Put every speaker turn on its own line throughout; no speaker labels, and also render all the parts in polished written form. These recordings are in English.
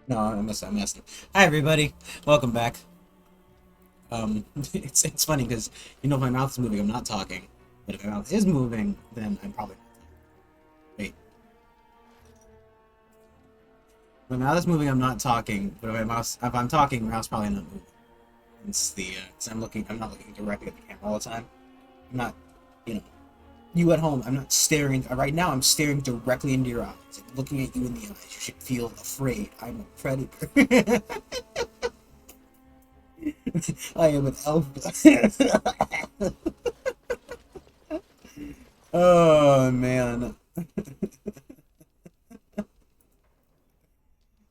No, I'm messing. Hi everybody, welcome back. It's funny because if my mouth's moving, I'm not talking. But if my mouth is moving, then I'm probably not talking. Wait, if my mouth is moving, I'm not talking. But if I'm talking, my mouth's probably not moving. It's because I'm not looking directly at the camera all the time. I'm not, you know, you at home. I'm not staring. Right now, I'm staring directly into your eyes, like, looking at you in the eyes. You should feel afraid. I'm a predator. I am an alpha. Oh man.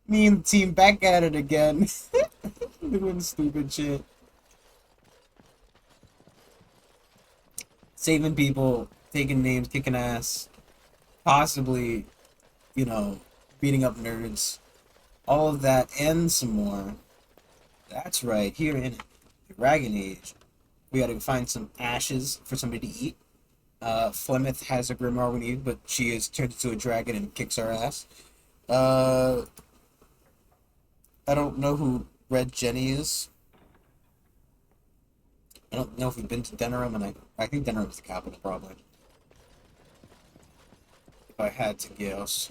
Me and the team back at it again. Doing stupid shit. Saving people, taking names, kicking ass, possibly, you know, beating up nerds. All of that and some more. That's right, here in Dragon Age. We gotta find some ashes for somebody to eat. Flemeth has a Grimoire we need, but she is turned into a dragon and kicks our ass. Uh, I don't know who Red Jenny is. I don't know if we've been to Denerim, and I think Denerim is the capital, probably. If I had to guess.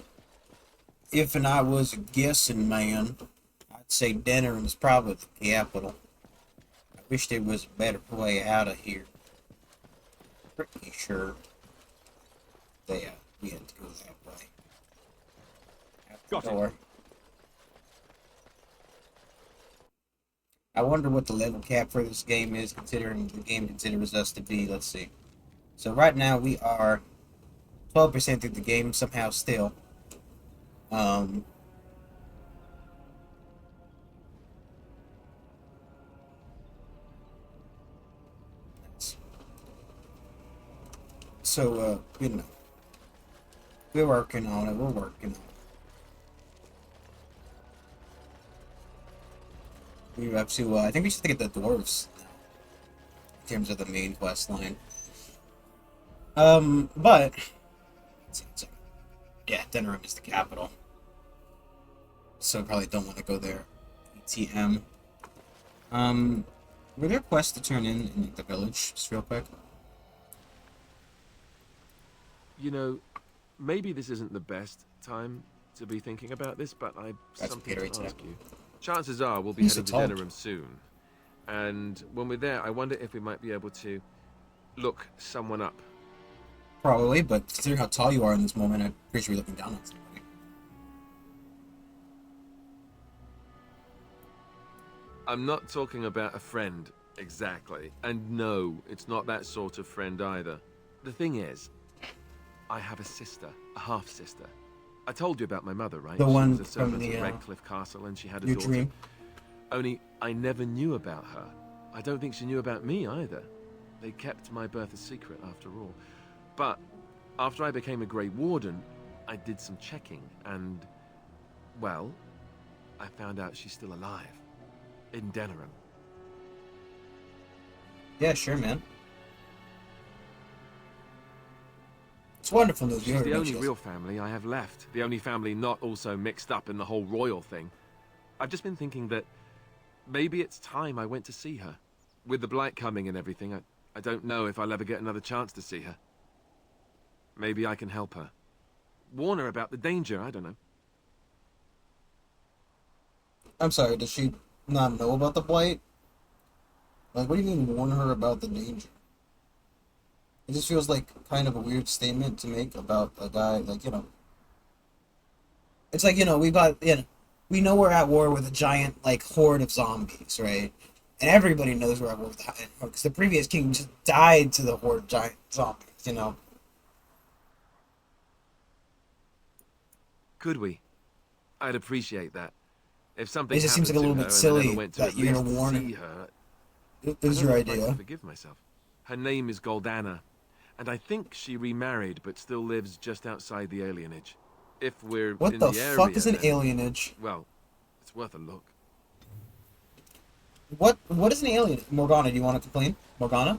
If and I was a guessing man, I'd say Denerim is probably the capital. I wish there was a better way out of here. Pretty sure that we had to go that way. Out the
Got it.
door. I wonder what the level cap for this game is, considering the game considers us to be, let's see. So right now we are 12% through the game somehow still. Um, so, we're working on it, we're working on it. We're up to, I think we should get the dwarves now, in terms of the main quest line. But, let's see, yeah, Denerim is the capital. So probably don't want to go there. ATM. Um, were there quests to turn in like, the village, just real quick?
You know, maybe this isn't the best time to be thinking about this, but I've
Got some
something to
Gatorade today.
ask you. Chances are we'll be
He's so
heading to
tall.
Denerim soon. And when we're there, I wonder if we might be able to look someone up.
Probably, but considering how tall you are in this moment, I'm pretty sure you're looking down on somebody.
I'm not talking about a friend, exactly. And no, it's not that sort of friend either. The thing is, I have a sister, a half-sister. I told you about my mother, right?
The
She
one
was a
from
servant
the
at Redcliffe Castle and she had a
your
daughter.
dream.
Only I never knew about her. I don't think she knew about me either. They kept my birth a secret after all. But after I became a Grey Warden, I did some checking and, well, I found out she's still alive. In Denerim.
Yeah, sure, man. It's wonderful news. You
She's
heard
the
me,
only
Chelsea.
real family I have left. The only family not also mixed up in the whole royal thing. I've just been thinking that maybe it's time I went to see her. With the blight coming and everything, I don't know if I'll ever get another chance to see her. Maybe I can help her. Warn her about the danger, I don't know.
I'm sorry, does she not know about the blight? Like, what do you mean warn her about the danger? It just feels like kind of a weird statement to make about a guy, like. It's like, we know we're at war with a giant, like, horde of zombies, right? And everybody knows we're at war with the giant horde, because the previous king just died to the horde of giant zombies.
Could we? I'd appreciate that. If
It
something
just seems
happened
like a
to
little
her
bit
and I never
silly
went to
that
at
you're
least
gonna warn her.
see her,
It
I
was
don't
your
know if I can
idea.
forgive myself. Her name is Goldana, and I think she remarried but still lives just outside the alienage. If we're
What
in
the
the
fuck is
area,
an
then,
alienage?
well, it's worth a look.
What is an alien? Morgana, do you want to complain? Morgana?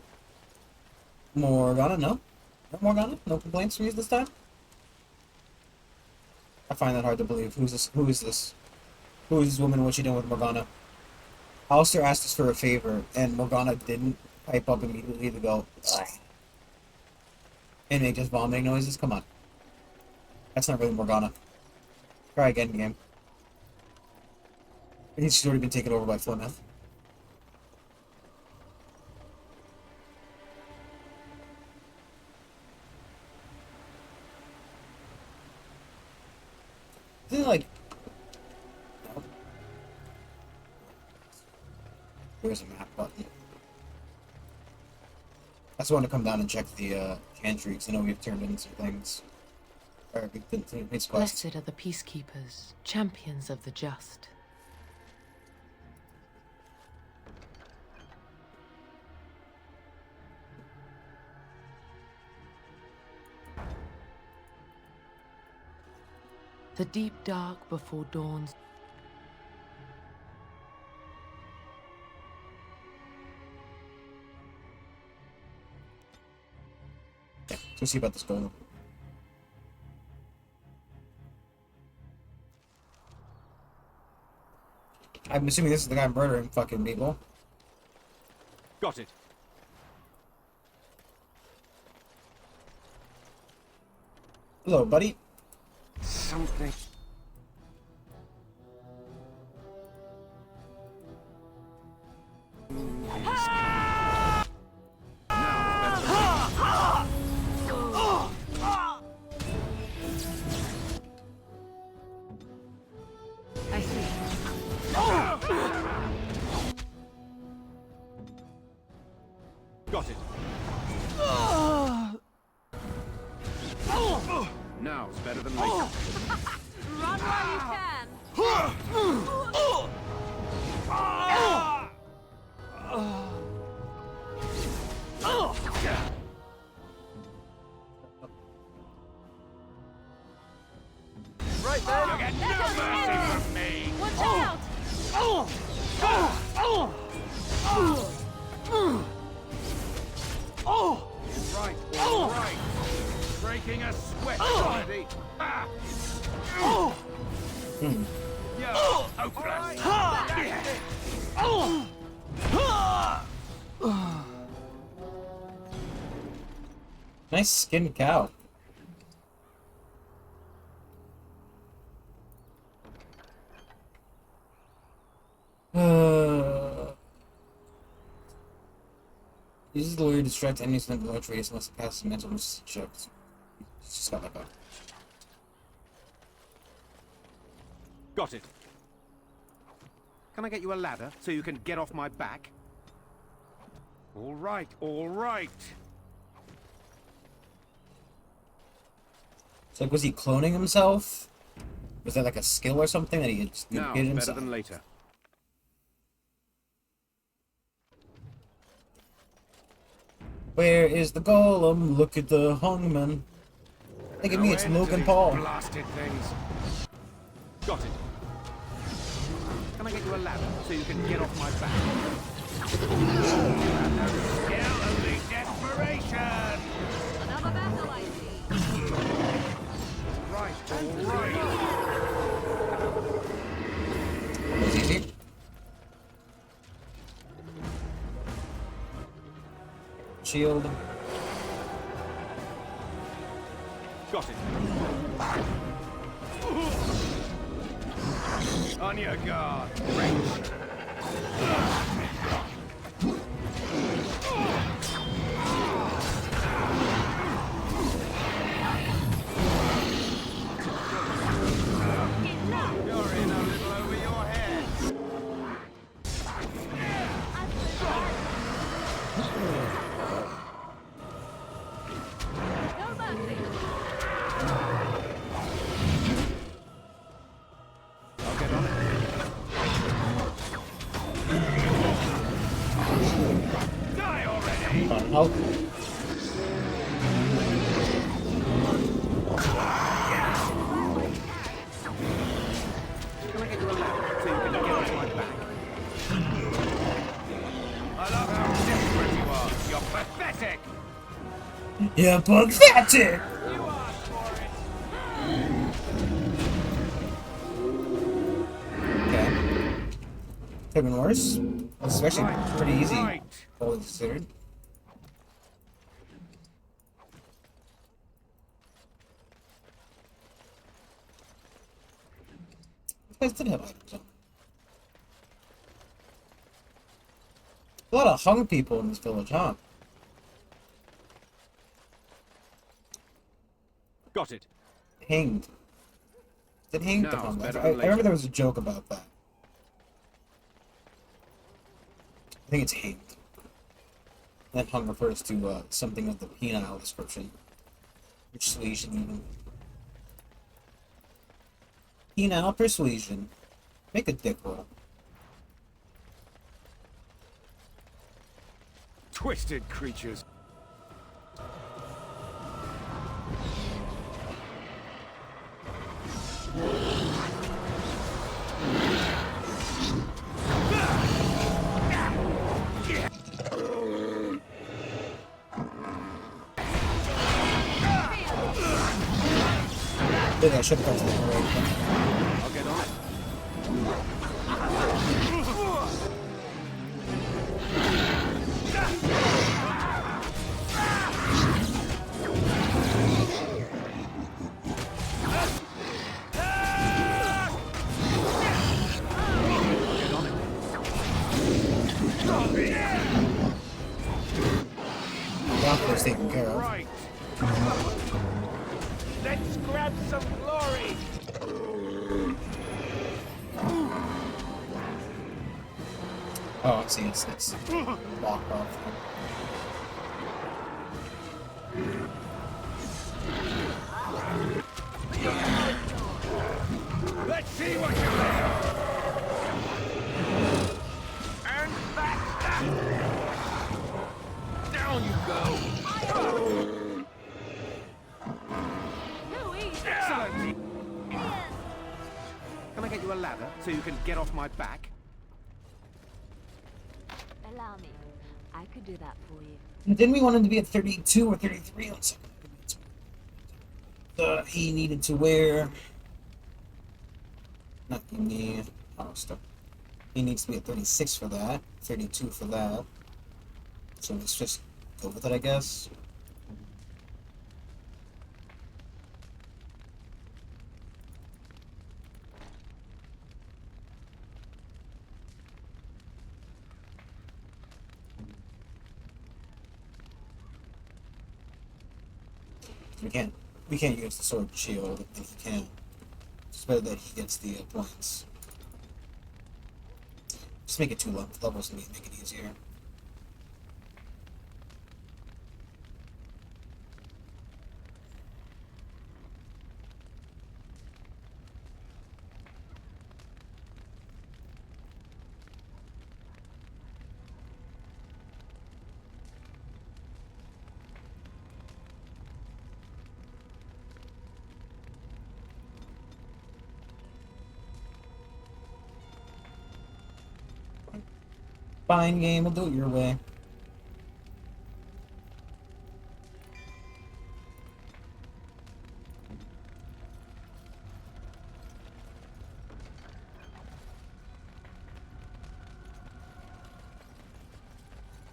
Morgana, no? No Morgana? No complaints from you this time? I find that hard to believe. Who is this? Who is this woman and what she doing with Morgana? Alistair asked us for a favor, and Morgana didn't pipe up immediately to go, "Ugh," and make just vomiting noises. Come on. That's not really Morgana. Try again, game. I think she's already been taken over by Flemeth. Isn't it like... No. There's a map button. I just want to come down and check the chantry, because I know we've turned in some things. Or we've been through these quests.
Blessed are the peacekeepers, champions of the just. The deep dark before dawn's
Yeah, let's see about this golem. I'm assuming this is the guy murdering fucking people.
Got it.
Hello, buddy.
Something.
I see.
Got it. Now's better than later.
Run while you can.
Right there. You get no mercy from me.
Watch out!
Right, all right. Breaking a sweat already. Ah. Yo, hopeless.
Nice skinned cow. Uses the lawyer to distract enemies from the below trace unless it passes mental checks. He's just got like a...
Got it. Can I get you a ladder so you can get off my back? All right, all right.
It's like, was he cloning himself? Was that like a skill or something that he had just
Now,
duplicated
better
himself?
than later.
Where is the golem? Look at the hungman. Look at me, it's
No end to
Logan
these
Paul.
Blasted things. Got it. Can I get you a ladder so you can get off my back? Skill, only desperation.
Another battle, I see.
Right, all right.
That was easy. Shield.
Got it. On your guard. Wrench. You're in a little over your head.
No mercy.
I'll get on it. Die already!
Come on, help.
Can I get you a ladder so you can get off my back? I love how desperate you are. You're pathetic.
Yeah, pathetic!
You asked for it.
Okay. Could have been worse. It's actually
Right,
pretty easy,
right.
all considered. These guys did have items on them. A lot of hung people in this village, huh?
Got it.
Hanged. Did hanged
Now
to hung?
it's better
I
than
remember
later.
there was a joke about that. I think it's hanged. Then hung refers to something of the penile description. Persuasion, even. Penile persuasion. Make a dick roll.
Twisted creatures.
Maybe I should have gone to the parade.
I'll get on it.
Bronco's taken care of.
Right. Let's grab some glory.
Oh, I see. It's blocked off.
Let's see what you have. And that's that. Down you go.
Too easy.
Excellent. Can I get you a ladder so you can get off my back?
Allow me. I could do that for you.
Didn't we want him to be at 32 or 33 on something? He needed to wear. Not he need. Oh, stuff. He needs to be at 36 for that. 32 for that. So let's just go with it, I guess. We can't use the sword and shield if he can. It's better that he gets the points. Just make it 2 levels and make it easier. Fine game, we'll do it your way.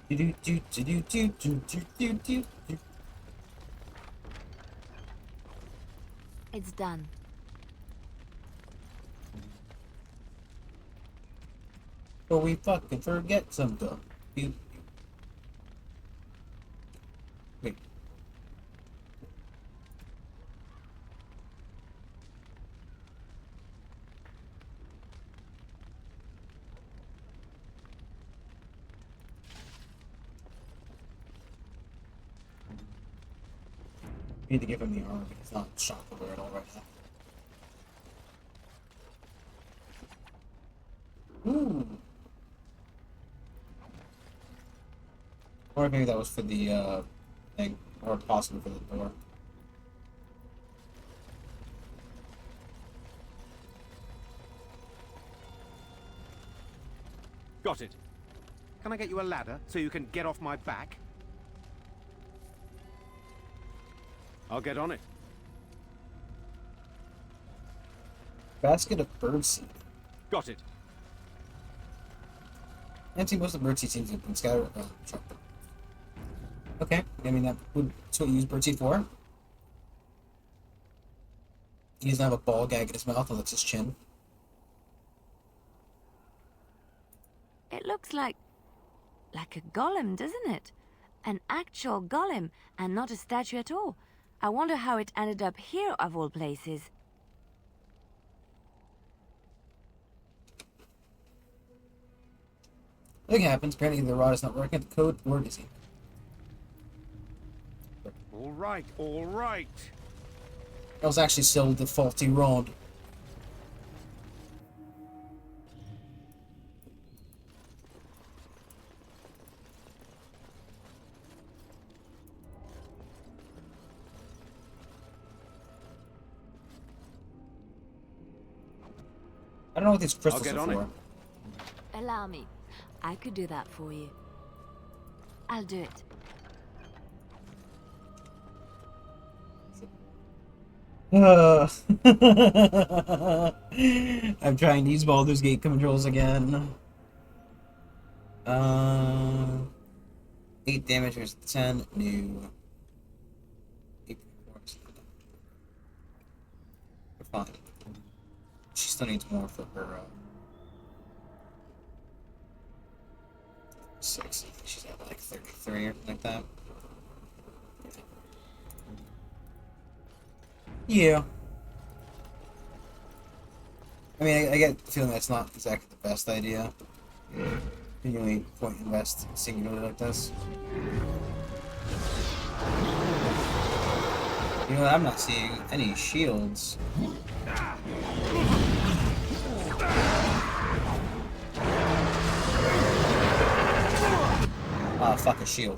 Do do do do do do do do do do.
It's done.
Or we fucking forget something. Wait. We need to give him the armor, but he's not shockable at all right now. Ooh. Or maybe that was for the thing, or possibly for the door.
Got it. Can I get you a ladder so you can get off my back? I'll get on it.
Basket of birdseed.
Got it.
I'd say most of the birdseed seems to have been scattered. Okay, I mean that's what you use birdseed for. He doesn't have a ball gag in his mouth, and that's his chin.
It looks like a golem, doesn't it? An actual golem, and not a statue at all. I wonder how it ended up here, of all places.
Nothing happens. Apparently the rod is not working. The code word is in.
All right, all right.
That was actually still the faulty rod. I don't know what these crystals
get
are
on
for.
it.
Allow me. I could do that for you. I'll do it.
I'm trying these Baldur's Gate controls again. 8 damage versus 10 new. 8 points. We're fine. She still needs more for her. 6. I think she's at like 33 or something like that. Yeah. I mean, I get the feeling that's not exactly the best idea. Continually point invest singularly like this. You know what? I'm not seeing any shields. Ah, fuck a shield.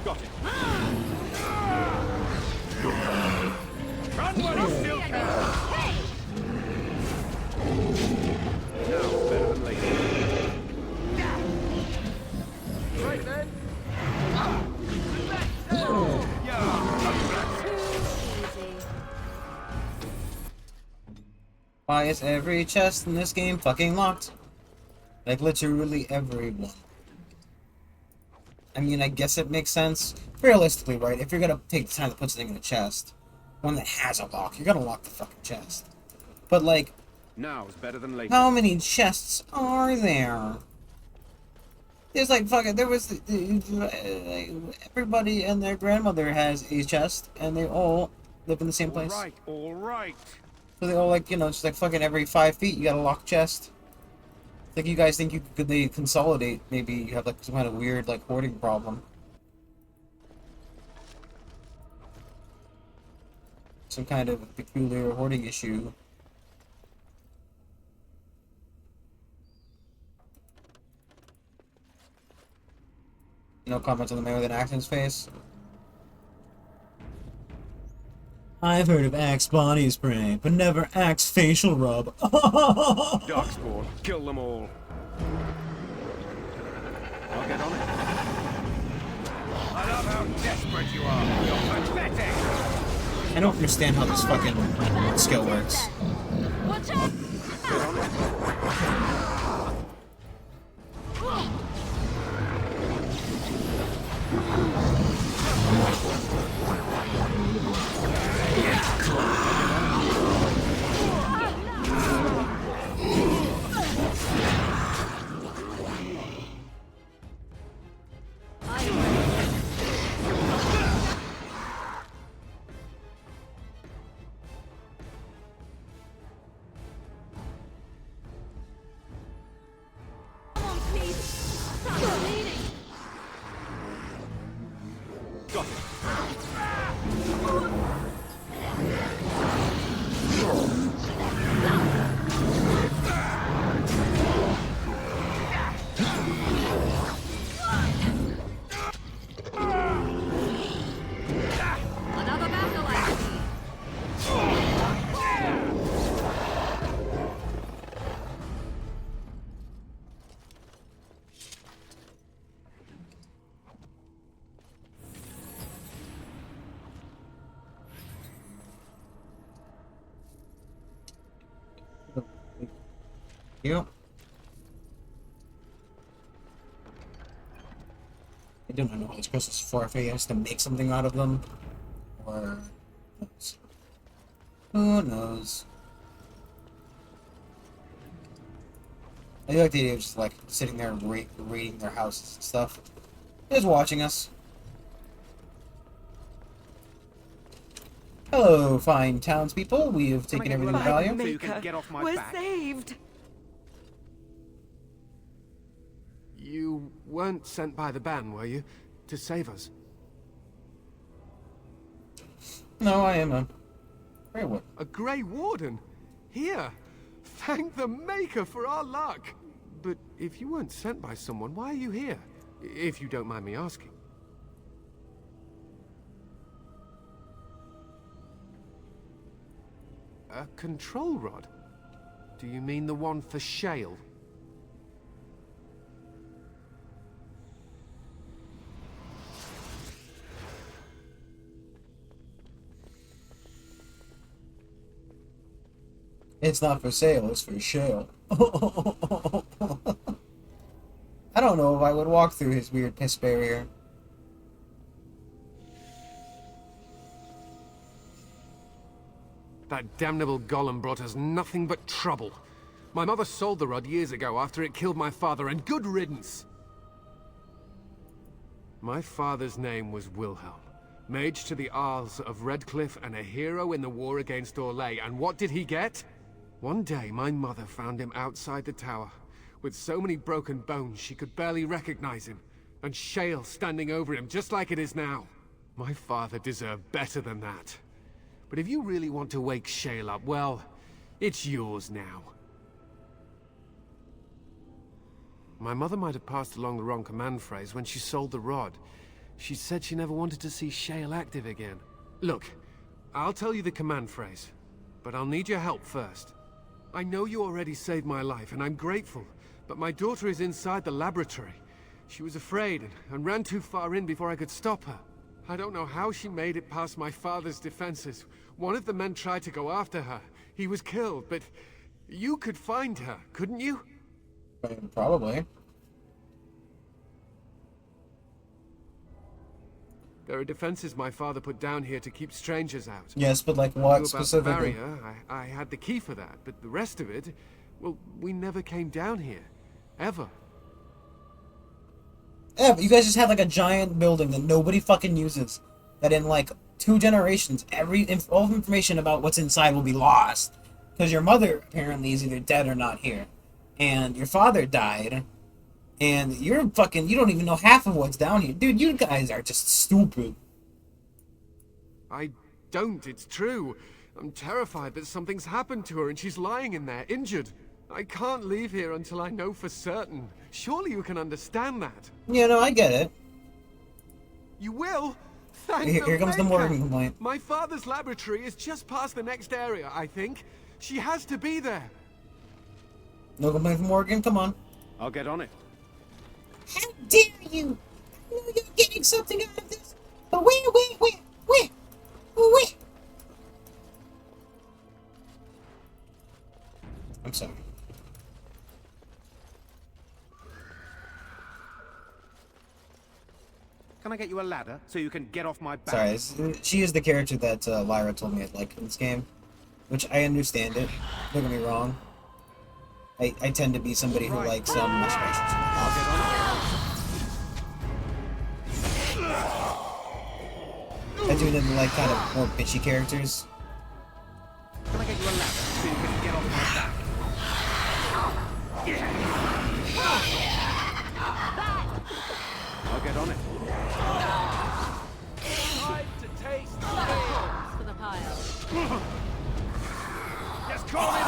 Got it. Run while you still can. Now, better than later. Right then.
Why is every chest in this game fucking locked? Like, literally every one. I mean, I guess it makes sense. Realistically, right? If you're gonna take the time to put something in a chest, one that has a lock, you're gonna lock the fucking chest. But, like,
Now is better than later.
how many chests are there? There's like fucking. There was everybody and their grandmother has a chest, and they all live in the same place.
All right, all right.
So they all like just like fucking every 5 feet you got a locked chest. Like you guys think could they consolidate? Maybe you have like some kind of weird like hoarding problem. Some kind of peculiar hoarding issue. No comments on the man with an axe in his face. I've heard of Axe body spray, but never Axe facial rub.
Darkspawn, kill them all. I'll get on it. I love how desperate you are. You're pathetic.
I don't understand how this fucking skill works.
Watch out!
Get on it.
You. I do not know how these crystals for if he has to make something out of them. Or who knows? Who knows? I do like the idea of just like sitting there and raiding their houses and stuff. Just watching us. Hello, fine townspeople. We have taken everything of value.
So you can get off my
We're
back.
saved.
You weren't sent by the ban, were you? To save us?
No, I am a Grey Warden.
A Grey Warden? Here! Thank the Maker for our luck! But if you weren't sent by someone, why are you here? If you don't mind me asking. A control rod? Do you mean the one for Shale?
It's not for sale, it's for shale. I don't know if I would walk through his weird piss barrier.
That damnable golem brought us nothing but trouble. My mother sold the rod years ago after it killed my father, and good riddance! My father's name was Wilhelm, mage to the Isles of Redcliffe and a hero in the war against Orlais, and what did he get? One day, my mother found him outside the tower, with so many broken bones she could barely recognize him, and Shale standing over him just like it is now. My father deserved better than that. But if you really want to wake Shale up, well, it's yours now. My mother might have passed along the wrong command phrase when she sold the rod. She said she never wanted to see Shale active again. Look, I'll tell you the command phrase, but I'll need your help first. I know you already saved my life, and I'm grateful, but my daughter is inside the laboratory. She was afraid and ran too far in before I could stop her. I don't know how she made it past my father's defenses. One of the men tried to go after her. He was killed, but you could find her, couldn't you?
Probably.
There are defenses my father put down here to keep strangers out.
Yes, but like
I
what
knew about
specifically?
the barrier. I had the key for that, but the rest of it, well, we never came down here. Ever.
Yeah, but you guys just had like a giant building that nobody fucking uses. That in like 2 generations, all the information about what's inside will be lost. Because your mother apparently is either dead or not here. And your father died. And you don't even know half of what's down here. Dude, you guys are just stupid.
I don't, it's true. I'm terrified that something's happened to her and she's lying in there, injured. I can't leave here until I know for certain. Surely you can understand that.
Yeah, no, I get it.
You will? Thank
Here comes the
Maker.
Morgan complaint.
My father's laboratory is just past the next area, I think. She has to be there.
No complaint from Morgan, come on.
I'll get on it.
How dare you! I know you're getting something out of this, but where? I'm sorry.
Can I get you a ladder so you can get off my back?
Sorry, she is the character that Lyra told me I'd like in this game, which I understand it. Don't get me wrong. I tend to be somebody who likes mushrooms.
I'll get on it.
I do tend to like kind of more bitchy characters.
Can I get you a ladder so you can get off my back? I'll get on it.
Time to taste
For the pile.
Just call it a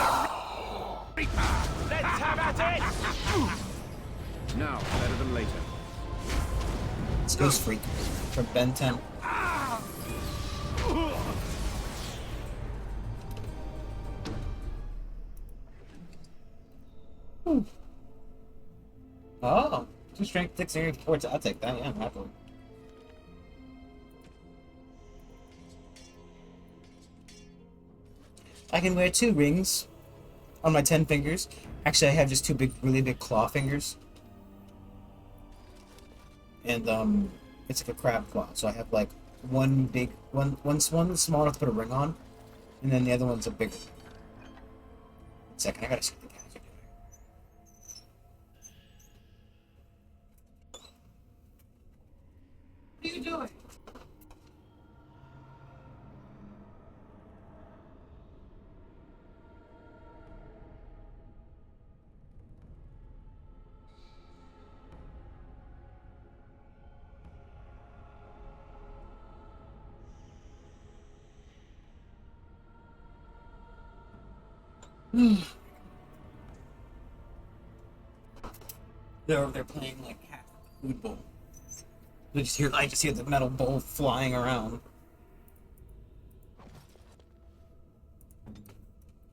reaper.
Let's have at it!
Now, better than later.
It's Ghost Freak from Ben 10. Oh, 2 strength, 6 area, 4. I'll take that. Yeah, I'm happy. I can wear 2 rings. on my 10 fingers. Actually, I have just two really big claw fingers. And it's like a crab claw. So I have like one small enough to put a ring on, and then the other one's a bigger. 1 second, I gotta see what the cats are doing. What are you doing? They're playing like half food bowl. I just hear the metal bowl flying around.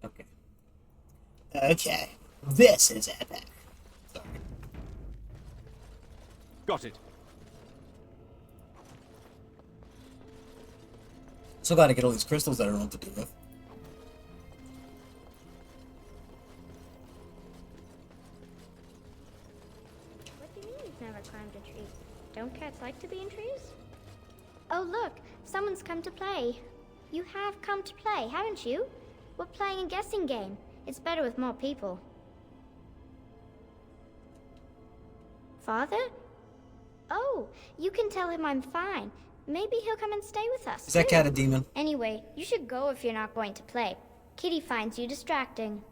Okay. Okay. This is epic. Sorry.
Got it.
So glad to get all these crystals that I don't know what to do with.
What do you mean you've never climbed a tree? Don't cats like to be in trees? Oh look, someone's come to play. You have come to play, haven't you? We're playing a guessing game. It's better with more people. Father? Oh, you can tell him I'm fine. Maybe he'll come and stay with us.
Is that
too.
cat a demon?
Anyway, you should go if you're not going to play. Kitty finds you distracting.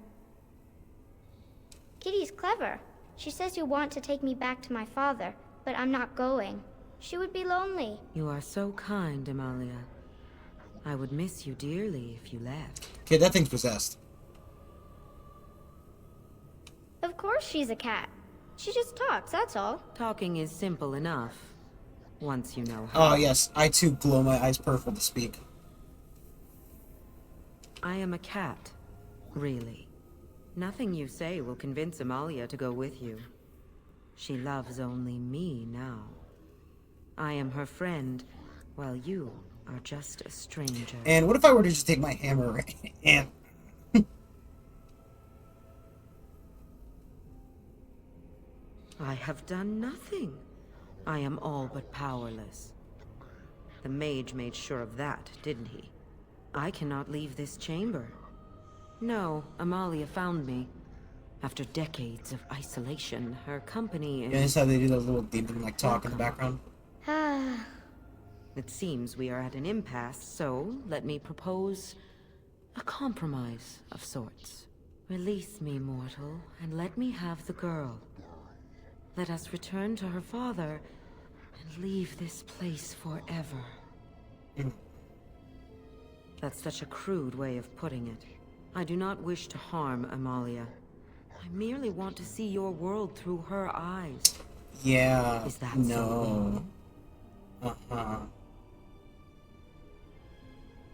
Kitty's clever. She says you want to take me back to my father, but I'm not going. She would be lonely.
You are so kind, Amalia. I would miss you dearly if you left.
Okay, that thing's possessed.
Of course she's a cat. She just talks, that's all.
Talking is simple enough, once you know how.
Oh yes, I too glow my eyes purple to speak.
I am a cat, really. Nothing you say will convince Amalia to go with you. She loves only me now. I am her friend, while you are just a stranger.
And what if I were to just take my hammer and...
I have done nothing. I am all but powerless. The mage made sure of that, didn't he? I cannot leave this chamber. No, Amalia found me. After decades of isolation, her company is...
You notice how they do that little demon like talk in the background?
Ah,
It seems we are at an impasse, so let me propose a compromise of sorts. Release me, mortal, and let me have the girl. Let us return to her father and leave this place forever. That's such a crude way of putting it. I do not wish to harm Amalia. I merely want to see your world through her eyes.
Yeah.
Is that
no. Uh-huh.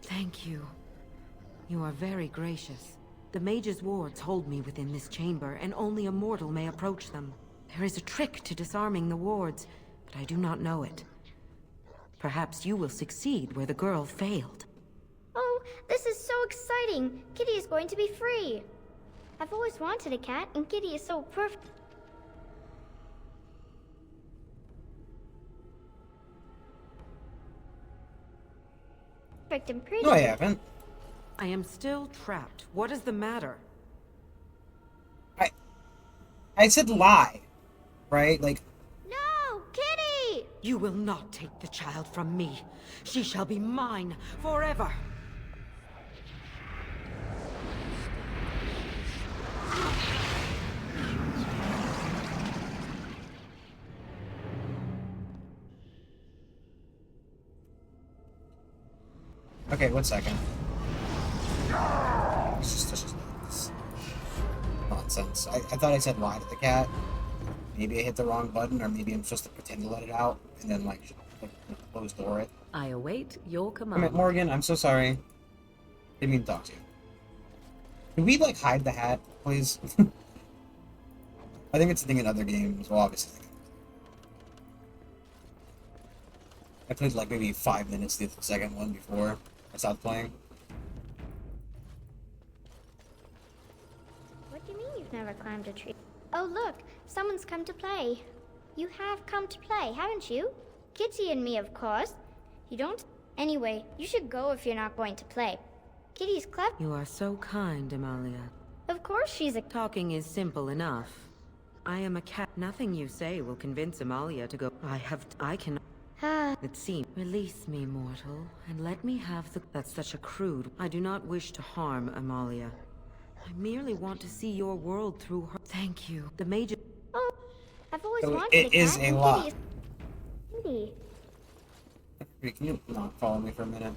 Thank you. You are very gracious. The mage's wards hold me within this chamber, and only a mortal may approach them. There is a trick to disarming the wards, but I do not know it. Perhaps you will succeed where the girl failed.
oh, this is so exciting. Kitty is going to be free. I've always wanted a cat, and Kitty is so perfect and pretty.
No, I haven't.
I am still trapped. What is the matter?
I said lie. Right? Like,
No, Kitty!
You will not take the child from me. She shall be mine forever.
okay, 1 second. It's just nonsense. I thought I said lie to the cat. Maybe I hit the wrong button, or maybe I'm supposed to pretend to let it out, and then, like close door it.
I await your
Damn
command.
it, Morgan, I'm so sorry. Didn't mean to talk to you. Can we, like, hide the hat, please? I think it's a thing in other games. Well, obviously. I played, like, maybe 5 minutes the second one before I stopped playing.
never climbed a tree. Oh, look, someone's come to play. You have come to play, haven't you? Kitty and me, of course. You don't? Anyway, you should go if you're not going to play. Kitty's clever.
You are so kind, Amalia.
Of course she's a...
Talking is simple enough. I am a cat. Nothing you say will convince Amalia to go. I can... It seems. Release me, mortal, and let me have the... That's such a crude... I do not wish to harm Amalia. I merely want to see your world through her... Thank you. The major...
Oh, I've always
So
wanted
it
a cat.
is a
and
lot.
Kitty is... Kitty.
Can you not follow me for a minute?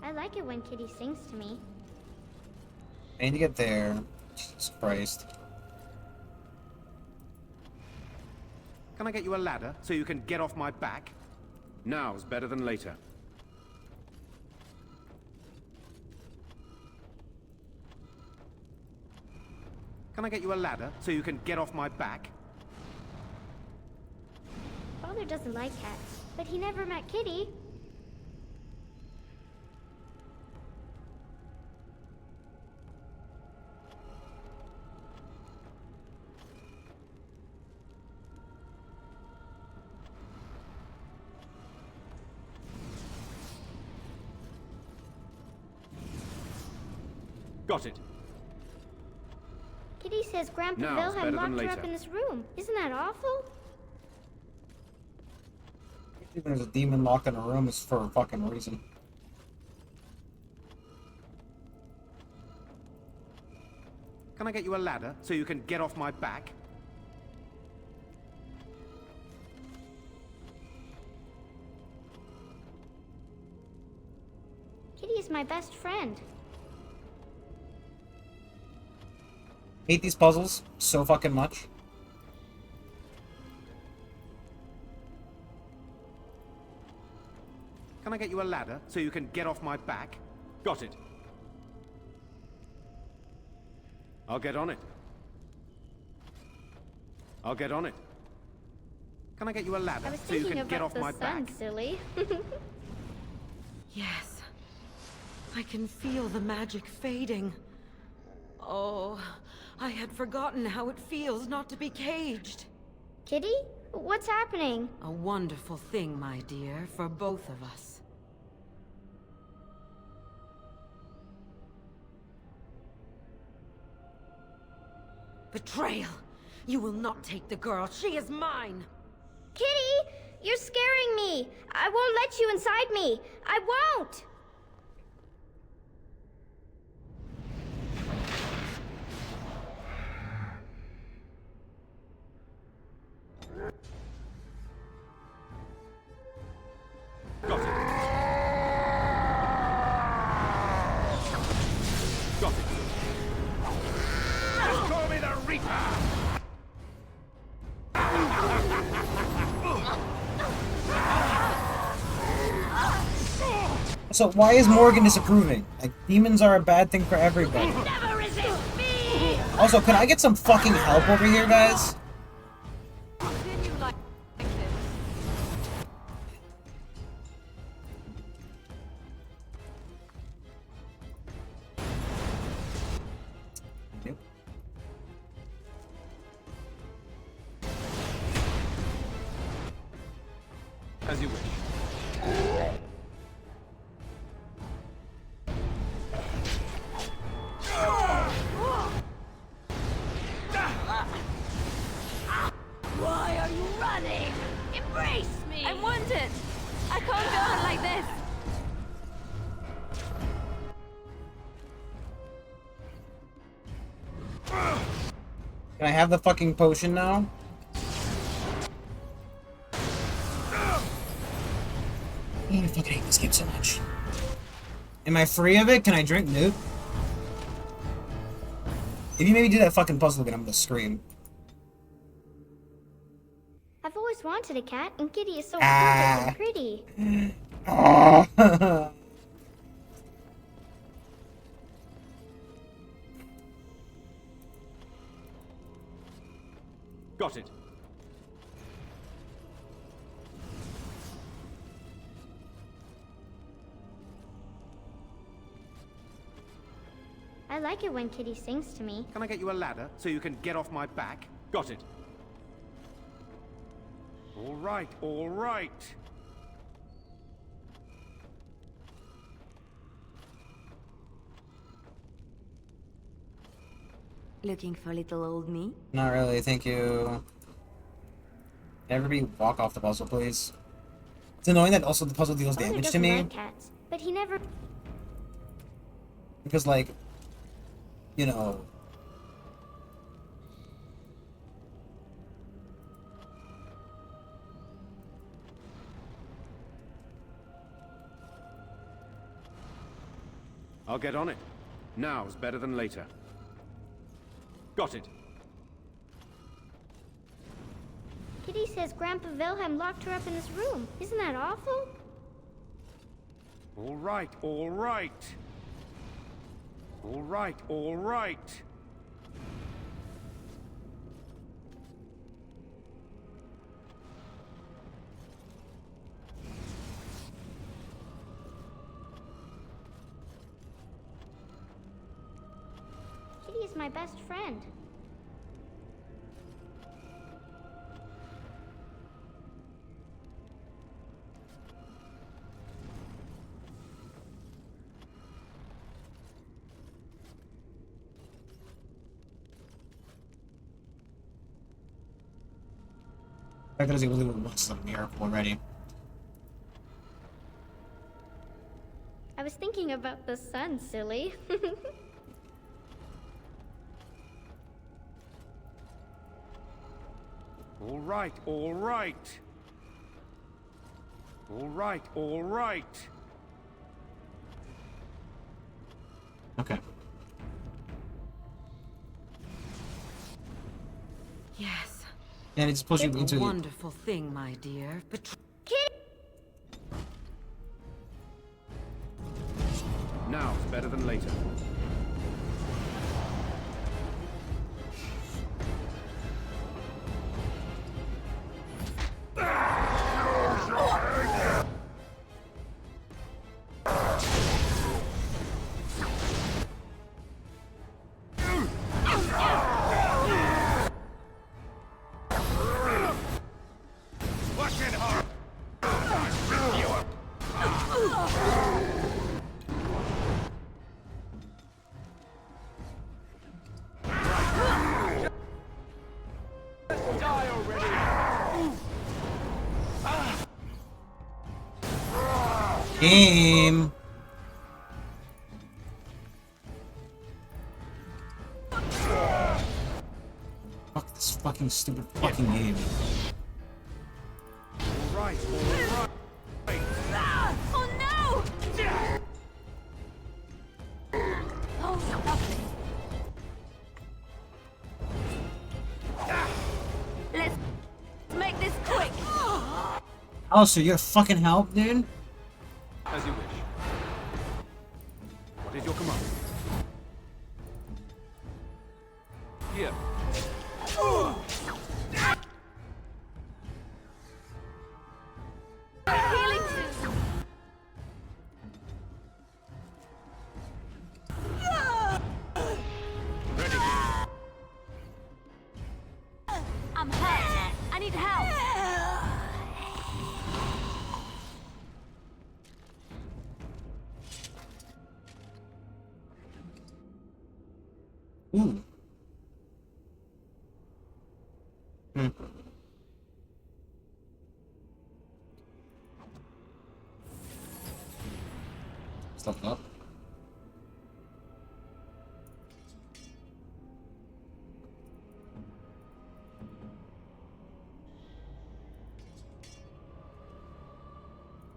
I like it when Kitty sings to me.
I need to get there. Jesus Christ.
Can I get you a ladder so you can get off my back? Now's better than later. Can I get you a ladder so you can get off my back?
Father doesn't like cats, but he never met Kitty.
Got it.
Kitty says Grandpa
Now it's better
Wilhelm
than
locked her up
later.
in this room. Isn't that awful?
Even there's a demon locked in a room is for a fucking reason.
Can I get you a ladder so you can get off my back?
Kitty is my best friend.
Hate these puzzles so fucking much.
Can I get you a ladder so you can get off my back? Got it. I'll get on it. I'll get on it. Can I get you a
I
ladder
was
so you
thinking
can get
about
off
the
my
sun,
back?
silly.
Yes. I can feel the magic fading. Oh, I had forgotten how it feels not to be caged.
Kitty? What's happening?
A wonderful thing, my dear, for both of us. Betrayal! You will not take the girl. She is mine!
Kitty! You're scaring me! I won't let you inside me! I won't!
Got it. Got it. Just call me the Reaper!
So why is Morgan disapproving? Like, demons are a bad thing for everybody.
Never resist me!
Also, can I get some fucking help over here, guys?
Continue like this.
Yep.
As you wish.
Why are you running? Embrace me!
I want it! I can't go on like this!
Can I have the fucking potion now? I fucking hate this game so much. Am I free of it? Can I drink Newt? If you maybe do that fucking puzzle again, I'm gonna scream.
I've always wanted a cat, and Kitty is so
Ah.
perfect and pretty.
Oh.
Got it.
I like it when Kitty sings to me.
Can I get you a ladder so you can get off my back? Got it. All right, all right.
Looking for little old me?
Not really, thank you. Everybody walk off the puzzle, please. It's annoying that also the puzzle deals
Father
damage to
doesn't
me.
like cats, but he never.
Because, like, you know...
I'll get on it. Now's better than later. Got it.
Kitty says Grandpa Wilhelm locked her up in this room. Isn't that awful?
All right, all right. All right, all right.
Kitty is my best friend.
The fact that I was able to do it once is a miracle already.
I was thinking about the sun, silly.
All right, all right. All right, all right.
Okay.
Yes.
And it just pulls you
A
into the...
wonderful thing, my dear. But
Kitty!
Now's better than later.
Game! Fuck this fucking stupid fucking game.
All right, all right.
Ah! Oh no! Oh, lovely. Let's make this quick.
Oh, so you're fucking help, dude?
As you wish.
What is your command?
Here.
Healing soon. I'm hurt. I need help.
Ooh. Hmm. Stop up.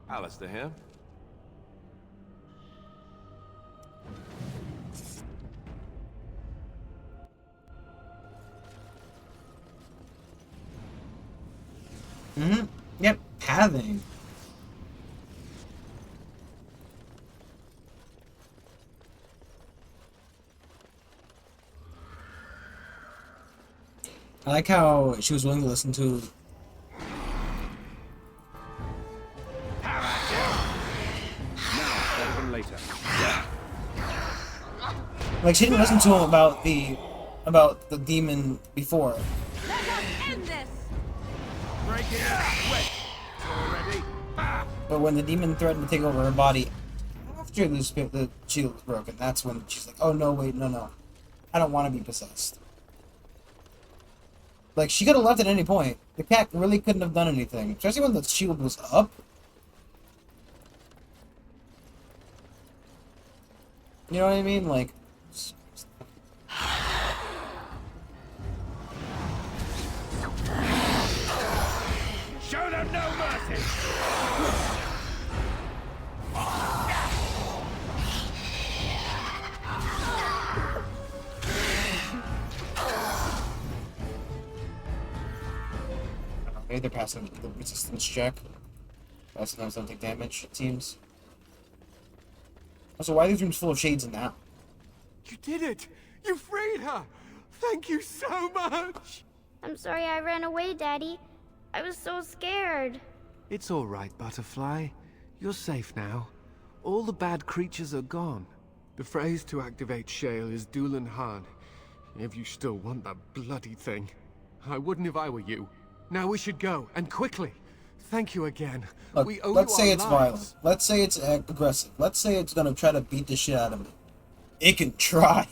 Alistair here.
Mm-hmm. Yep, pathing. I like how she was willing to listen to.
Better than later.
Like, she didn't listen to him about the demon before.
Let us end this!
Break it up quick! Already?
But when the demon threatened to take over her body after the shield was broken, that's when she's like, oh no, wait, no. I don't want to be possessed. Like, she could have left at any point. The cat really couldn't have done anything. Especially when the shield was up. You know what I mean? Like...
Show them no mercy!
Maybe they're passing the resistance check. Passing them don't take damage, it seems. Also, why are these rooms full of shades now?
You did it! You freed her! Thank you so much!
I'm sorry I ran away, Daddy. I was so scared.
It's all right, Butterfly. You're safe now. All the bad creatures are gone. The phrase to activate Shale is Doolan Han. If you still want that bloody thing. I wouldn't if I were you. Now we should go, and quickly. Thank you again.
Look,
We owe
let's
you
say
our
it's
lives.
violent. Let's say it's aggressive. Let's say it's gonna try to beat the shit out of me. It can try.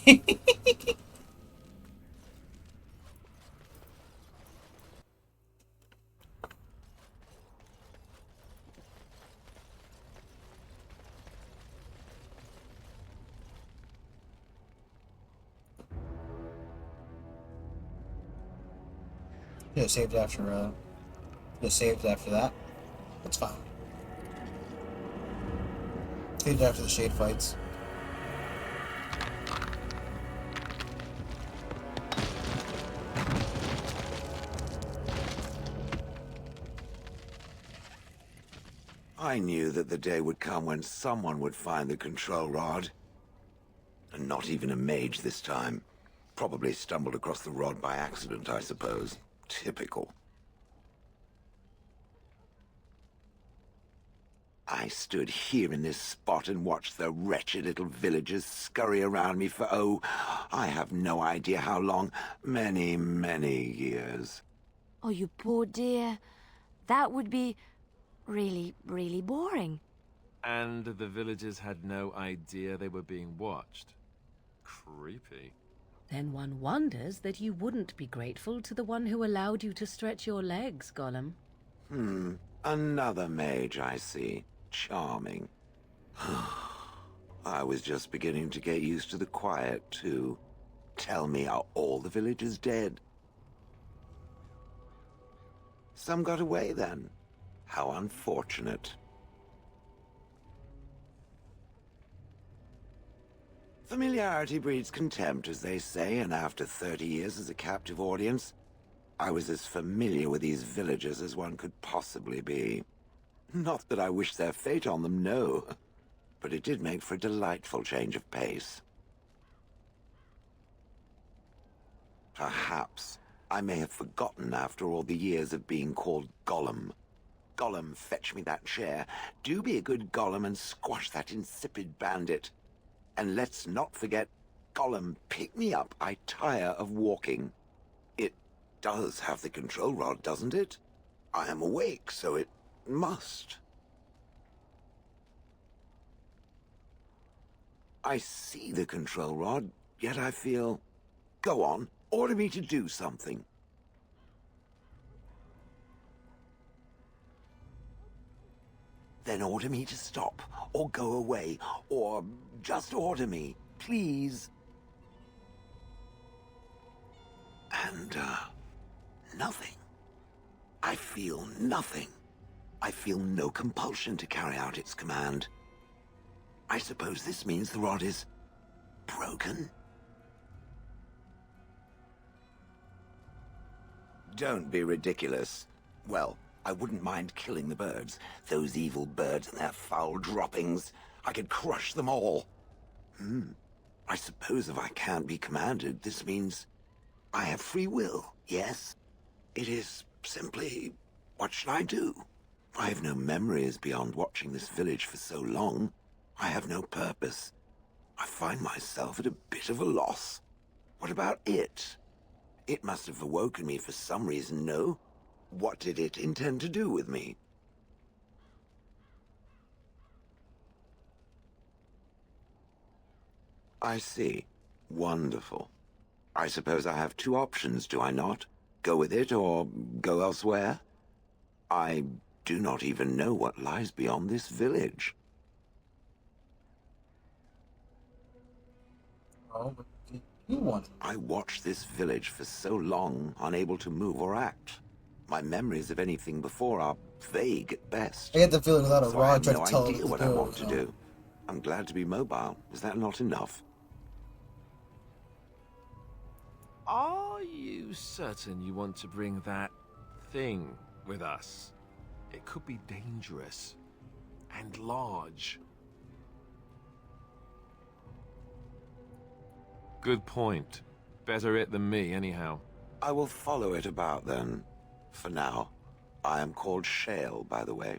Just saved after just saved after that. That's fine. Saved after the shade fights.
I knew that the day would come when someone would find the control rod. And not even a mage this time. Probably stumbled across the rod by accident, I suppose. Typical. I stood here in this spot and watched the wretched little villagers scurry around me for, oh, I have no idea how long. Many, many years.
Oh, you poor dear. That would be really, really boring.
And the villagers had no idea they were being watched. Creepy.
Then one wonders that you wouldn't be grateful to the one who allowed you to stretch your legs, Gollum.
Another mage, I see. Charming. I was just beginning to get used to the quiet, too. Tell me, are all the villagers dead? Some got away, then. How unfortunate. Familiarity breeds contempt, as they say, and after 30 years as a captive audience, I was as familiar with these villagers as one could possibly be. Not that I wish their fate on them, no. But it did make for a delightful change of pace. Perhaps I may have forgotten after all the years of being called Gollum. Gollum, fetch me that chair. Do be a good Gollum and squash that insipid bandit. And let's not forget, Gollum, pick me up. I tire of walking. It does have the control rod, doesn't it? I am awake, so it must. I see the control rod, yet I feel... Go on, order me to do something. Then order me to stop, or go away, or just order me, please. And, nothing. I feel nothing. I feel no compulsion to carry out its command. I suppose this means the rod is broken? Don't be ridiculous. Well, I wouldn't mind killing the birds. Those evil birds and their foul droppings. I could crush them all. I suppose if I can't be commanded, this means I have free will, yes? It is simply, what shall I do? I have no memories beyond watching this village for so long. I have no purpose. I find myself at a bit of a loss. What about it? It must have awoken me for some reason, no? What did it intend to do with me? I see. Wonderful. I suppose I have two options, do I not? Go with it or go elsewhere? I do not even know what lies beyond this village.
Oh, what did you want?
I watched this village for so long, unable to move or act. My memories of anything before are vague at best.
I get the feeling without a
So I
Rod
have
tried
no
to tell
idea
him
what I want to do. I'm glad to be mobile. Is that not enough?
Are you certain you want to bring that thing with us? It could be dangerous and large. Good point. Better it than me, anyhow.
I will follow it about then. For now. I am called Shale, by the way.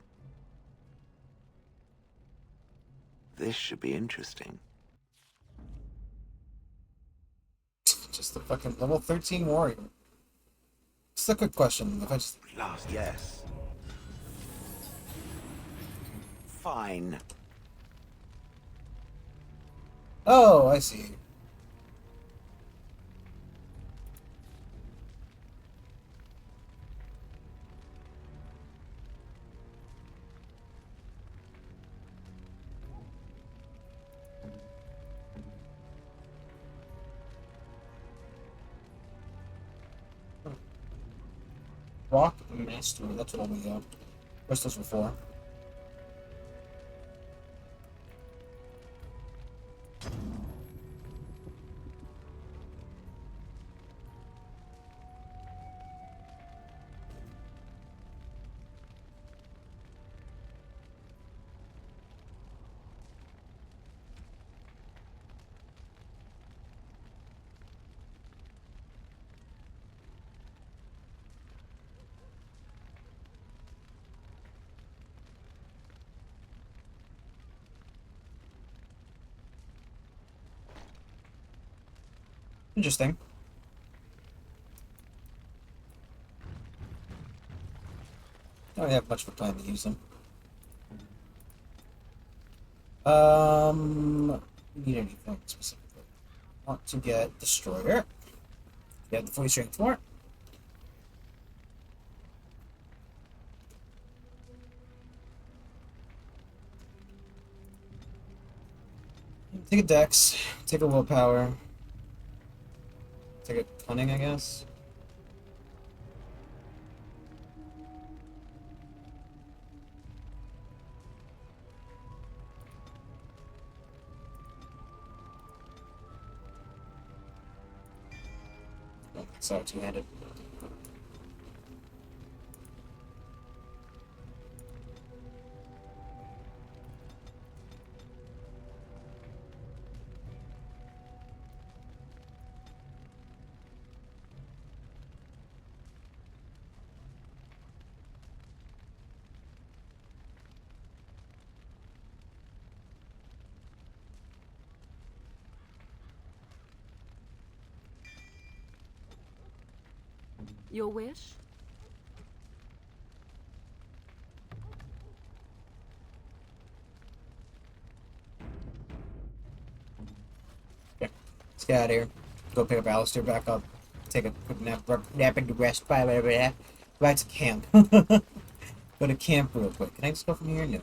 This should be interesting.
Just a fucking level 13 warrior. Just a quick question. If I just...
Last, yes. Fine.
Oh, I see. Rock Mastery, that's what we got. Crystals were for. Interesting. Don't really have much of a plan to use them. Need anything specifically? Want to get Destroyer. Get the 40 strength for it. Take a Dex. Take a Willpower. Take a Cunning, I guess. Oh, sorry, two-handed.
Your wish?
Okay. Let's get out of here. Go pick up Alistair back up. Take a quick nap and rest. Back to camp. Go to camp real quick. Can I just go from here? No.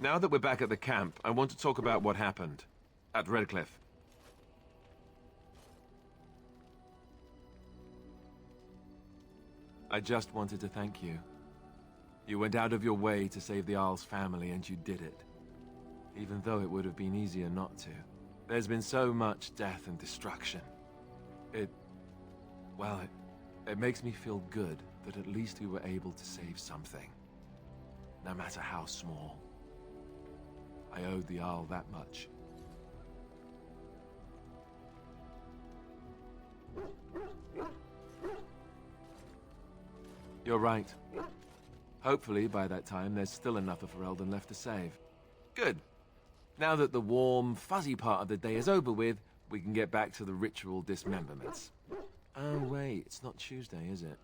Now that we're back at the camp, I want to talk about what happened at Redcliffe. I just wanted to thank you. You went out of your way to save the Isle's family, and you did it. Even though it would have been easier not to. There's been so much death and destruction. Well, it makes me feel good that at least we were able to save something. No matter how small. I owed the Isle that much. You're right. Hopefully, by that time, there's still enough of Ferelden left to save. Good. Now that the warm, fuzzy part of the day is over with, we can get back to the ritual dismemberments. Oh, wait, it's not Tuesday, is it?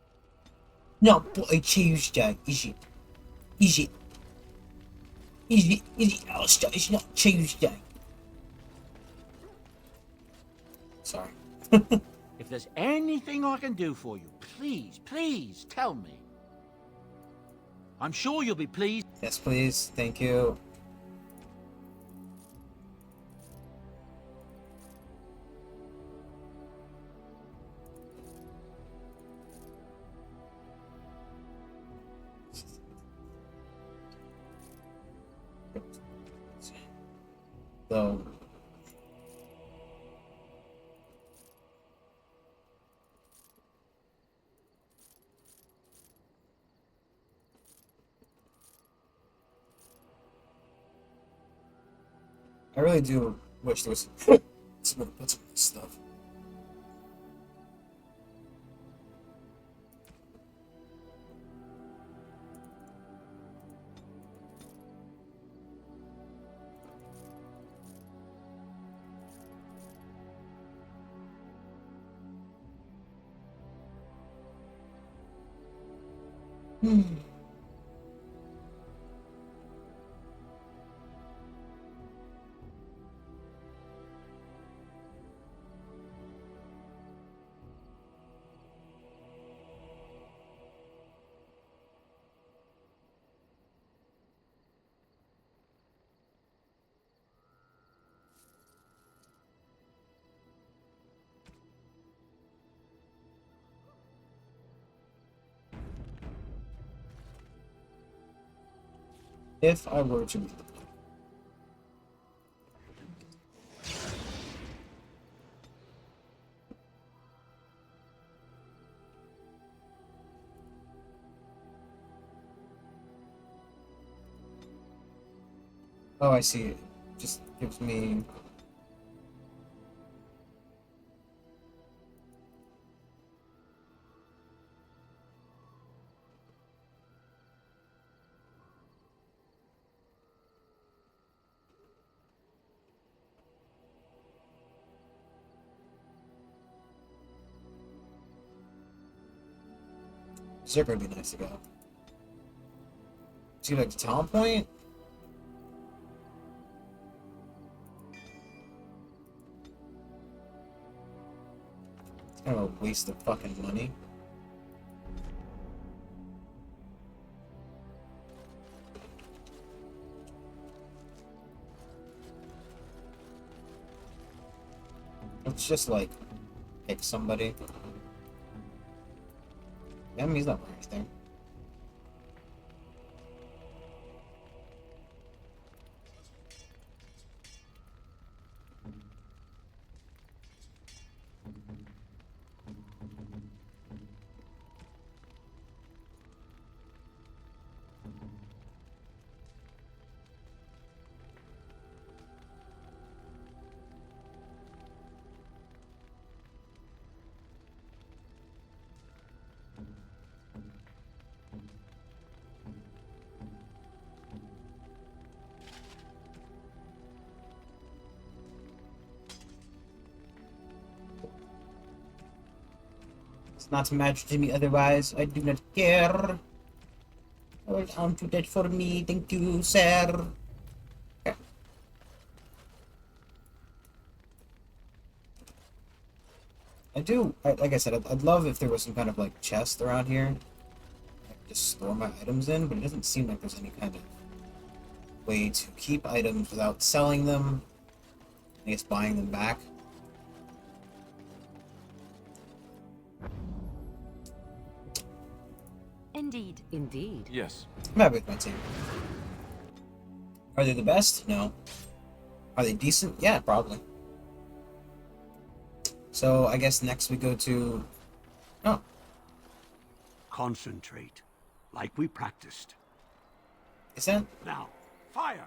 Not but a Tuesday, is it? Is it? Is it, Alistair? It's not Tuesday. Sorry.
If there's anything I can do for you, please, please tell me. I'm sure you'll be pleased.
Yes, please. Thank you. So I really do wish there was some of this stuff. If I were to Oh, I see. It just gives me Zipper would be nice to go. See, like the town point? It's kind of a waste of fucking money. Let's just like pick somebody. Yeah, he's not wearing anything. It's not matter to me otherwise. I do not care. I will count to that for me. Thank you, sir. Okay. Like I said, I'd love if there was some kind of like chest around here. I could just store my items in, but it doesn't seem like there's any kind of way to keep items without selling them. I guess buying them back.
Indeed.
Indeed.
Yes.
I'm happy with my team. Are they the best? No. Are they decent? Yeah, probably. So I guess next we go to... Oh.
Concentrate, like we practiced.
Is that...
Now, fire!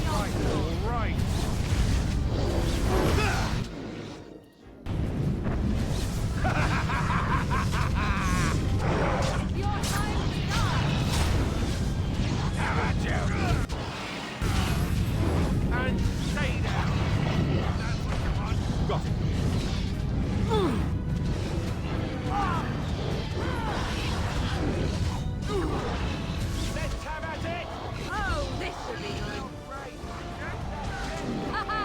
All right. And stay down. That's what you want. Got it. Let's have at it.
Oh, this will be good. Ha ha!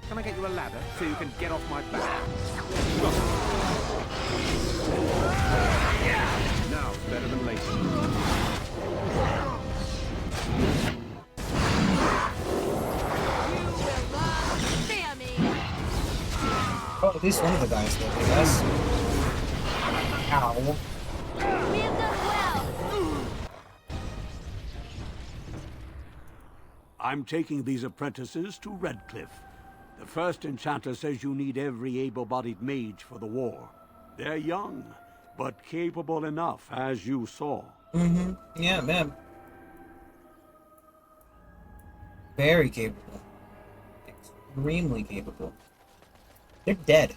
Can I get you a ladder so you can get off my back? Now it's better than later.
Fear me.
Oh, at least one of the guys did, I guess. Ow.
We have done well.
I'm taking these apprentices to Redcliffe. The first enchanter says you need every able-bodied mage for the war. They're young, but capable enough, as you saw.
Mm-hmm. Yeah, man. Very capable. Extremely capable. They're dead.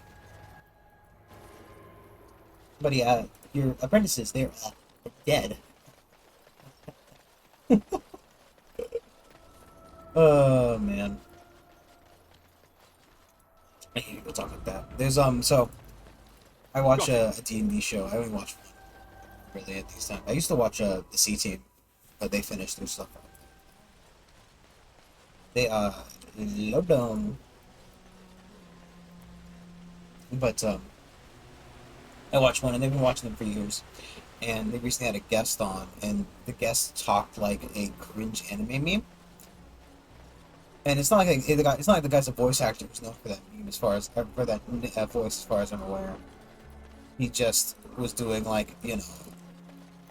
But yeah, your apprentices, they're dead. Oh, man. I hate people talk like that. There's, so, I watch a D&D show. I only watch one, really, at these times. I used to watch, the C-Team, but they finished their stuff up. They, low down. But, I watched one, and they've been watching them for years. And they recently had a guest on, and the guest talked like a cringe anime meme. And it's not like it's not like the guy's a voice actor who's known for that meme, as far as for that voice, as far as I'm aware. He just was doing like, you know,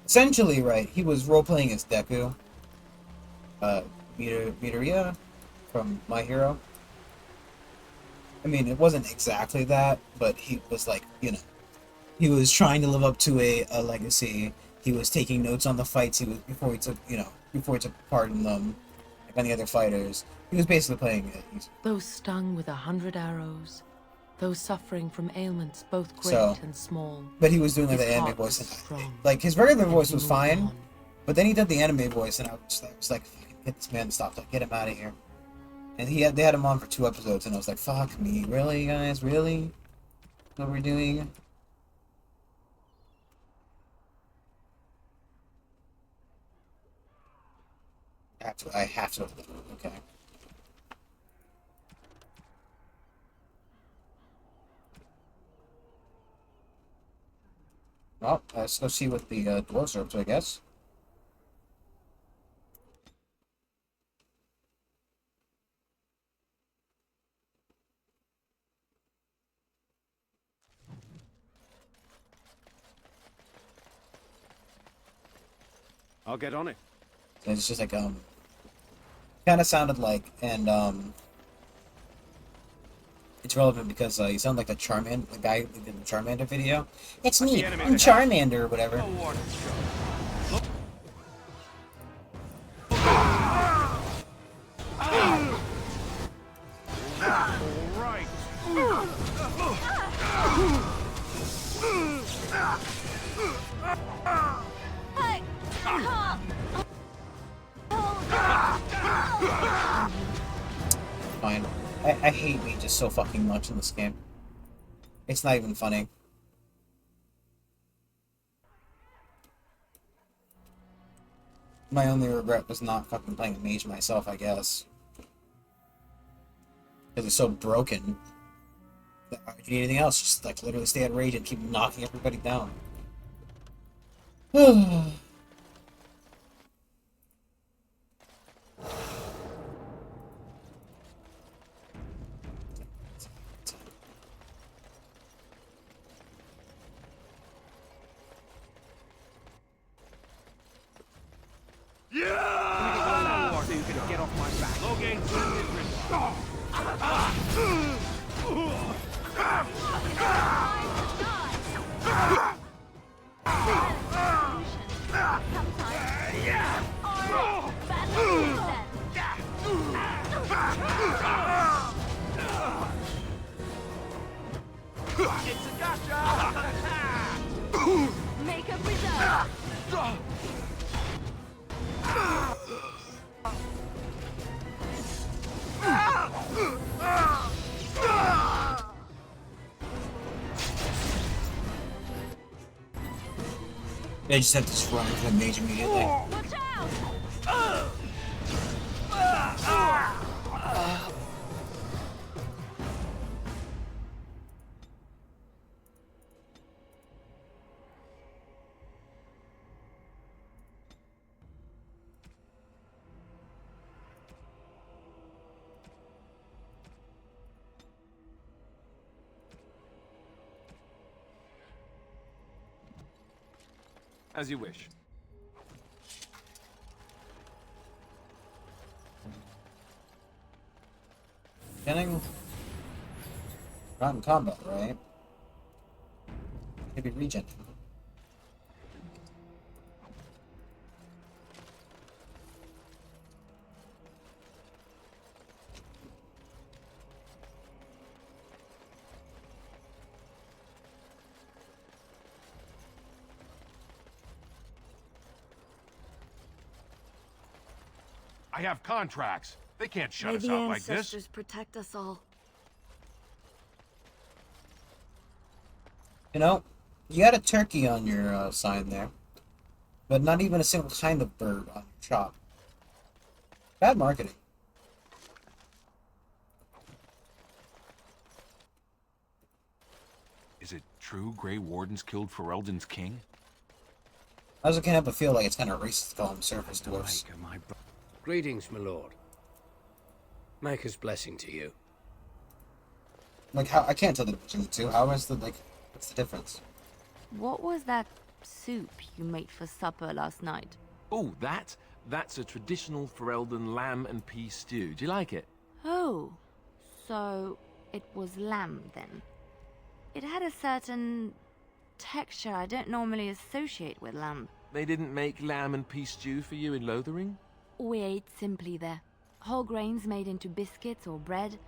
essentially, right? He was role playing as Deku, Midoriya from My Hero. I mean, it wasn't exactly that, but he was like, you know, he was trying to live up to a legacy. He was taking notes on the fights he was before he took part in them, like on the other fighters. He was basically playing it.
Those stung with 100 arrows, those suffering from ailments both great and small.
But he was doing like the anime voice, and like his regular voice was fine, but then he did the anime voice, and I was like, get this man to stop, like, get him out of here. And they had him on for 2 episodes, and I was like, fuck me, really, guys, really? What we're doing? I have to. Okay. Well, let's go see what the dwarves are up to, I guess.
I'll get on it.
So it's just like, kind of sounded like, and, it's relevant because, you sound like the guy who did the Charmander video. It's me, I'm Charmander, or whatever. Fine. I hate me just so fucking much in this game. It's not even funny. My only regret was not fucking playing a mage myself, I guess. Because it's so broken. Why would you need anything else? Just like literally stay at rage and keep knocking everybody down.
Yeah! So you can get off my back.
It's a gotcha! Make a reserve!
They just have to run into the mage immediately.
Watch out!
As you wish.
Getting not in combat, right? Maybe regen.
I have contracts. They can't shut
May
us
the
out like this.
ancestors protect us all.
You know, you got a turkey on your sign there, but not even a single kind of bird on your shop. Bad marketing.
Is it true Grey Wardens killed Ferelden's king?
I also can't help but feel like it's kind of racist to call them surface dwarfs.
Greetings, my lord. Maker's blessing to you.
Like, how I can't tell the difference between the two. How is the what's the difference?
What was that soup you made for supper last night?
Oh, that's a traditional Ferelden lamb and pea stew. Do you like it?
Oh, so it was lamb then. It had a certain texture I don't normally associate with lamb.
They didn't make lamb and pea stew for you in Lothering?
We ate simply there. Whole grains made into biscuits or bread,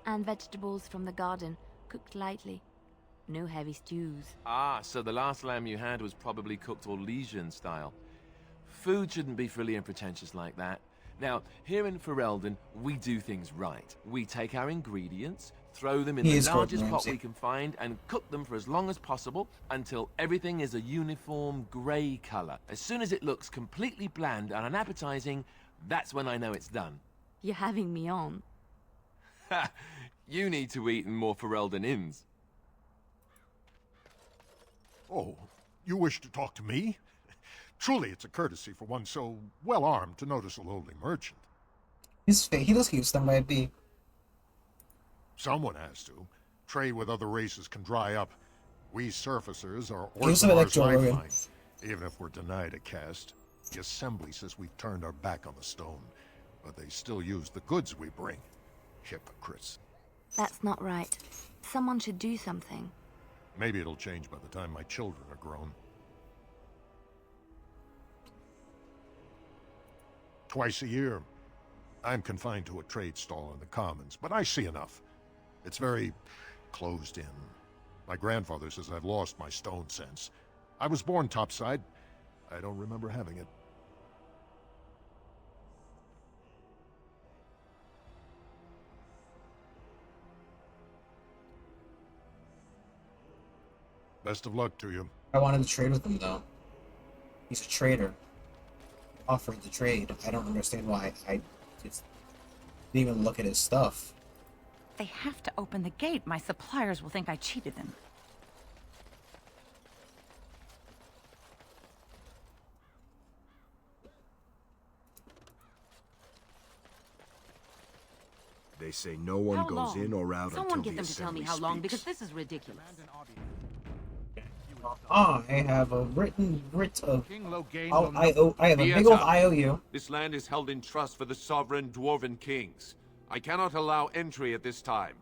and vegetables from the garden, cooked lightly. No heavy stews.
Ah, so the last lamb you had was probably cooked Orlesian style. Food shouldn't be frilly and pretentious like that. Now, here in Ferelden, we do things right. We take our ingredients, throw them in the largest pot we can find, and cook them for as long as possible until everything is a uniform grey colour. As soon as it looks completely bland and unappetizing, that's when I know it's done.
You're having me on.
Ha! You need to eat in more Ferelden inns.
Oh, you wish to talk to me? Truly, it's a courtesy for one so well-armed to notice a lowly merchant.
He looks used to might be.
Someone has to. Trade with other races can dry up. We surfacers are
He's a bit like
Orzamar's
Joe Rogan.
lifeline, even if we're denied a caste. The Assembly says we've turned our back on the stone, but they still use the goods we bring. Hypocrites.
That's not right. Someone should do something.
Maybe it'll change by the time my children are grown. Twice a year, I'm confined to a trade stall in the Commons, but I see enough. It's very closed in. My grandfather says I've lost my stone sense. I was born topside. I don't remember having it. Best of luck to you.
I wanted to trade with him though. He's a trader. Offered the trade. I don't understand why. I just didn't even look at his stuff.
They have to open the gate. My suppliers will think I cheated them.
They say no one
How
goes
long?
in or out
Someone
until
get
the
them to tell me
assembly
how long,
speaks.
because this is ridiculous.
I have a written writ of.
King Loghain
Oh, I have a big
Vieta,
old IOU.
This land is held in trust for the sovereign dwarven kings. I cannot allow entry at this time.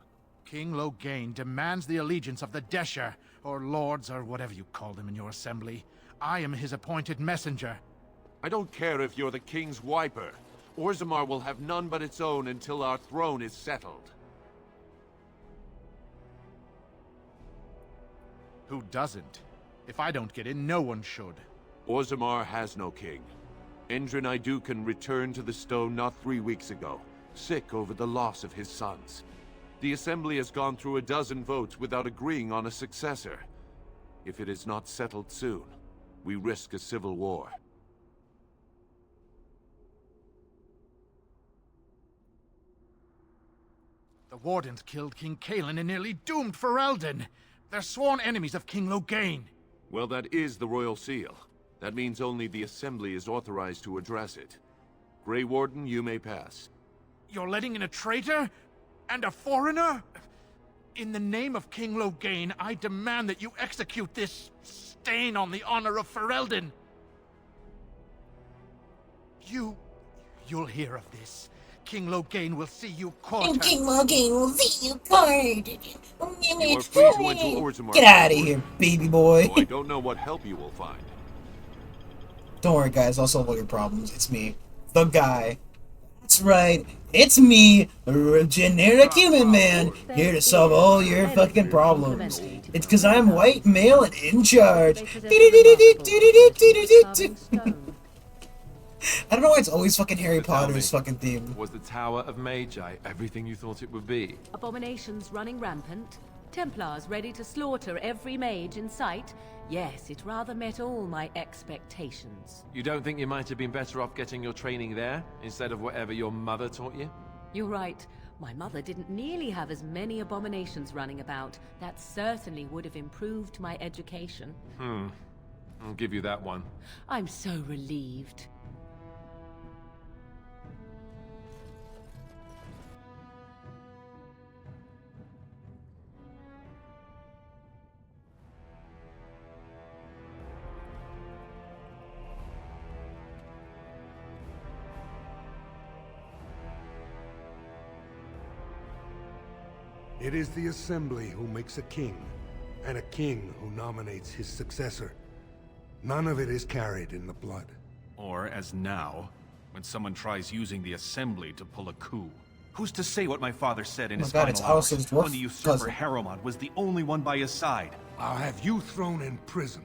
King Loghain demands the allegiance of the Desher, or lords, or whatever you call them in your assembly. I am his appointed messenger.
I don't care if you're the king's wiper. Orzammar will have none but its own until our throne is settled.
Who doesn't? If I don't get in, no one should.
Orzammar has no king. Endrin Idukan returned to the stone not 3 weeks ago, sick over the loss of his sons. The assembly has gone through a dozen votes without agreeing on a successor. If it is not settled soon, we risk a civil war.
The Wardens killed King Cailan and nearly doomed Ferelden. They're sworn enemies of King Loghain.
Well, that is the Royal Seal. That means only the Assembly is authorized to address it. Grey Warden, you may pass.
You're letting in a traitor? And a foreigner? In the name of King Loghain, I demand that you execute this stain on the honor of Ferelden. You'll hear of this. King Loghain will see you caught.
And King Loghain will see you caught.
You are free to enter Orzammar.
Get out of here, baby boy.
So I don't know what help you will find.
Don't worry, guys. I'll solve all your problems. It's me, the guy. That's right. It's me, a generic human man, here to solve all your fucking problems. It's because I'm white, male, and in charge. I don't know why it's always fucking Harry Potter's fucking theme.
Was the Tower of Magi everything you thought it would be?
Abominations running rampant? Templars ready to slaughter every mage in sight? Yes, it rather met all my expectations.
You don't think you might have been better off getting your training there, instead of whatever your mother taught you?
You're right. My mother didn't nearly have as many abominations running about. That certainly would have improved my education.
I'll give you that one.
I'm so relieved.
It is the Assembly who makes a king, and a king who nominates his successor. None of it is carried in the blood.
Or, as now, when someone tries using the Assembly to pull a coup. Who's to say what my father said in his final hours, when the usurper Harrowmont was the only one by his side?
I'll have you thrown in prison.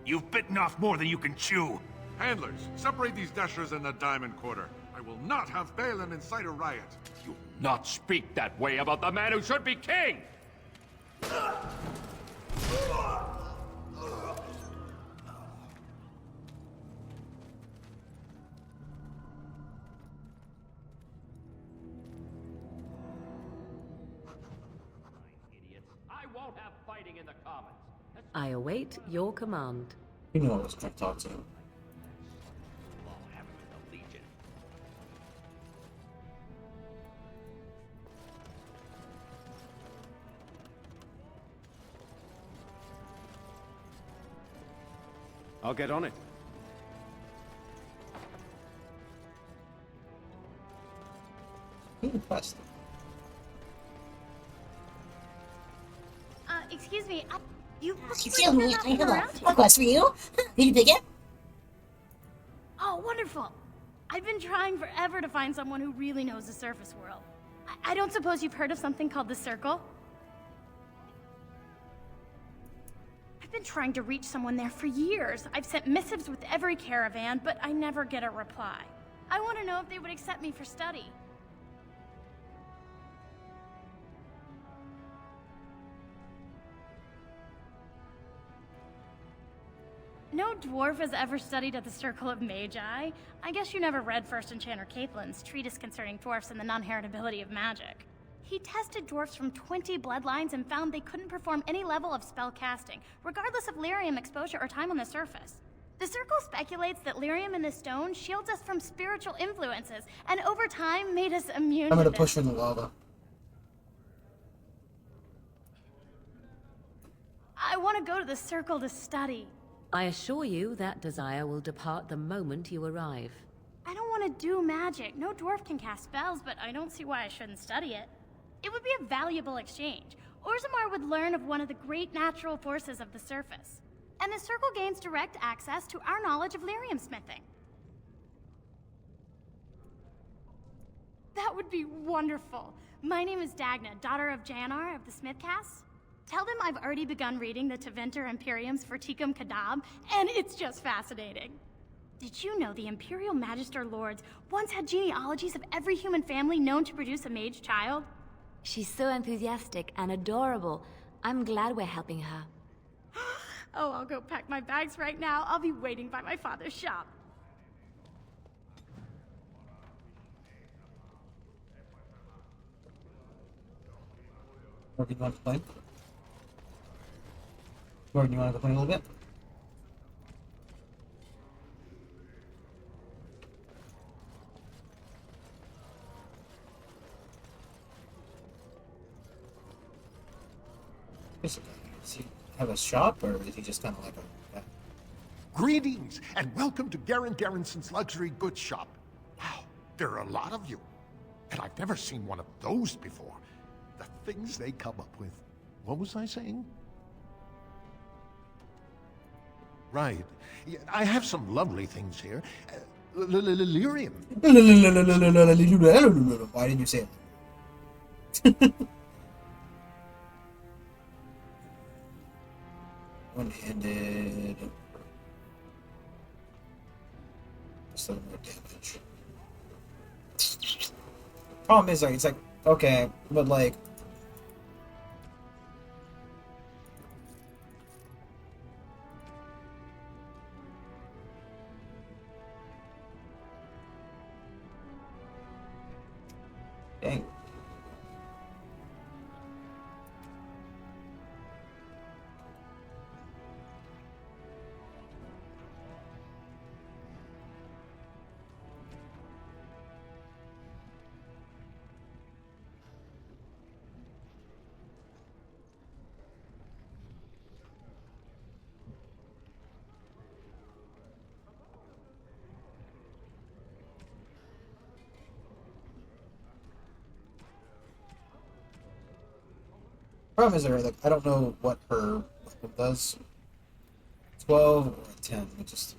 You've bitten off more than you can chew.
Handlers, separate these Deshers in the Diamond Quarter. I will not have Balin incite a riot.
You not speak that way about the man who should be king! I won't have fighting in the Commons.
I await your command.
You know I was trying to talk to him.
I'll get on it.
Excuse me, you
Excuse me, I have a quest for you. Did you pick it?
Oh, wonderful. I've been trying forever to find someone who really knows the surface world. I don't suppose you've heard of something called the Circle? I've been trying to reach someone there for years. I've sent missives with every caravan, but I never get a reply. I want to know if they would accept me for study. No dwarf has ever studied at the Circle of Magi. I guess you never read First Enchanter Caitlin's treatise concerning dwarfs and the non-heritability of magic. He tested dwarfs from 20 bloodlines and found they couldn't perform any level of spell casting, regardless of lyrium exposure or time on the surface. The Circle speculates that lyrium in the stone shields us from spiritual influences, and over time made us immune
I'm
to
gonna
this.
push her in the lava.
want to go to the Circle to study.
I assure you that desire will depart the moment you arrive.
I don't want to do magic. No dwarf can cast spells, but I don't see why I shouldn't study it. It would be a valuable exchange. Orzammar would learn of one of the great natural forces of the surface. And the Circle gains direct access to our knowledge of lyrium smithing. That would be wonderful. My name is Dagna, daughter of Janar of the Smithcasts. Tell them I've already begun reading the Tevinter Imperium's Forticum Kadab, and it's just fascinating. Did you know the Imperial Magister Lords once had genealogies of every human family known to produce a mage child?
She's so enthusiastic and adorable. I'm glad we're helping her.
Oh, I'll go pack my bags right now. I'll be waiting by my father's shop.
Morgan, you want to play? Morgan, you want to play a little bit? Does he have a shop, or is he just kind of like a...
Greetings, and welcome to Garen Garrison's Luxury Goods Shop. Wow, there are a lot of you. And I've never seen one of those before. The things they come up with. What was I saying? Right. Yeah, I have some lovely things here. Lyrium.
Why didn't you say it? One-handed. Just a little more damage. Problem is, like, it's like, okay, but like, dang. Problem is, like, I don't know what her weapon does. 12 or 10. So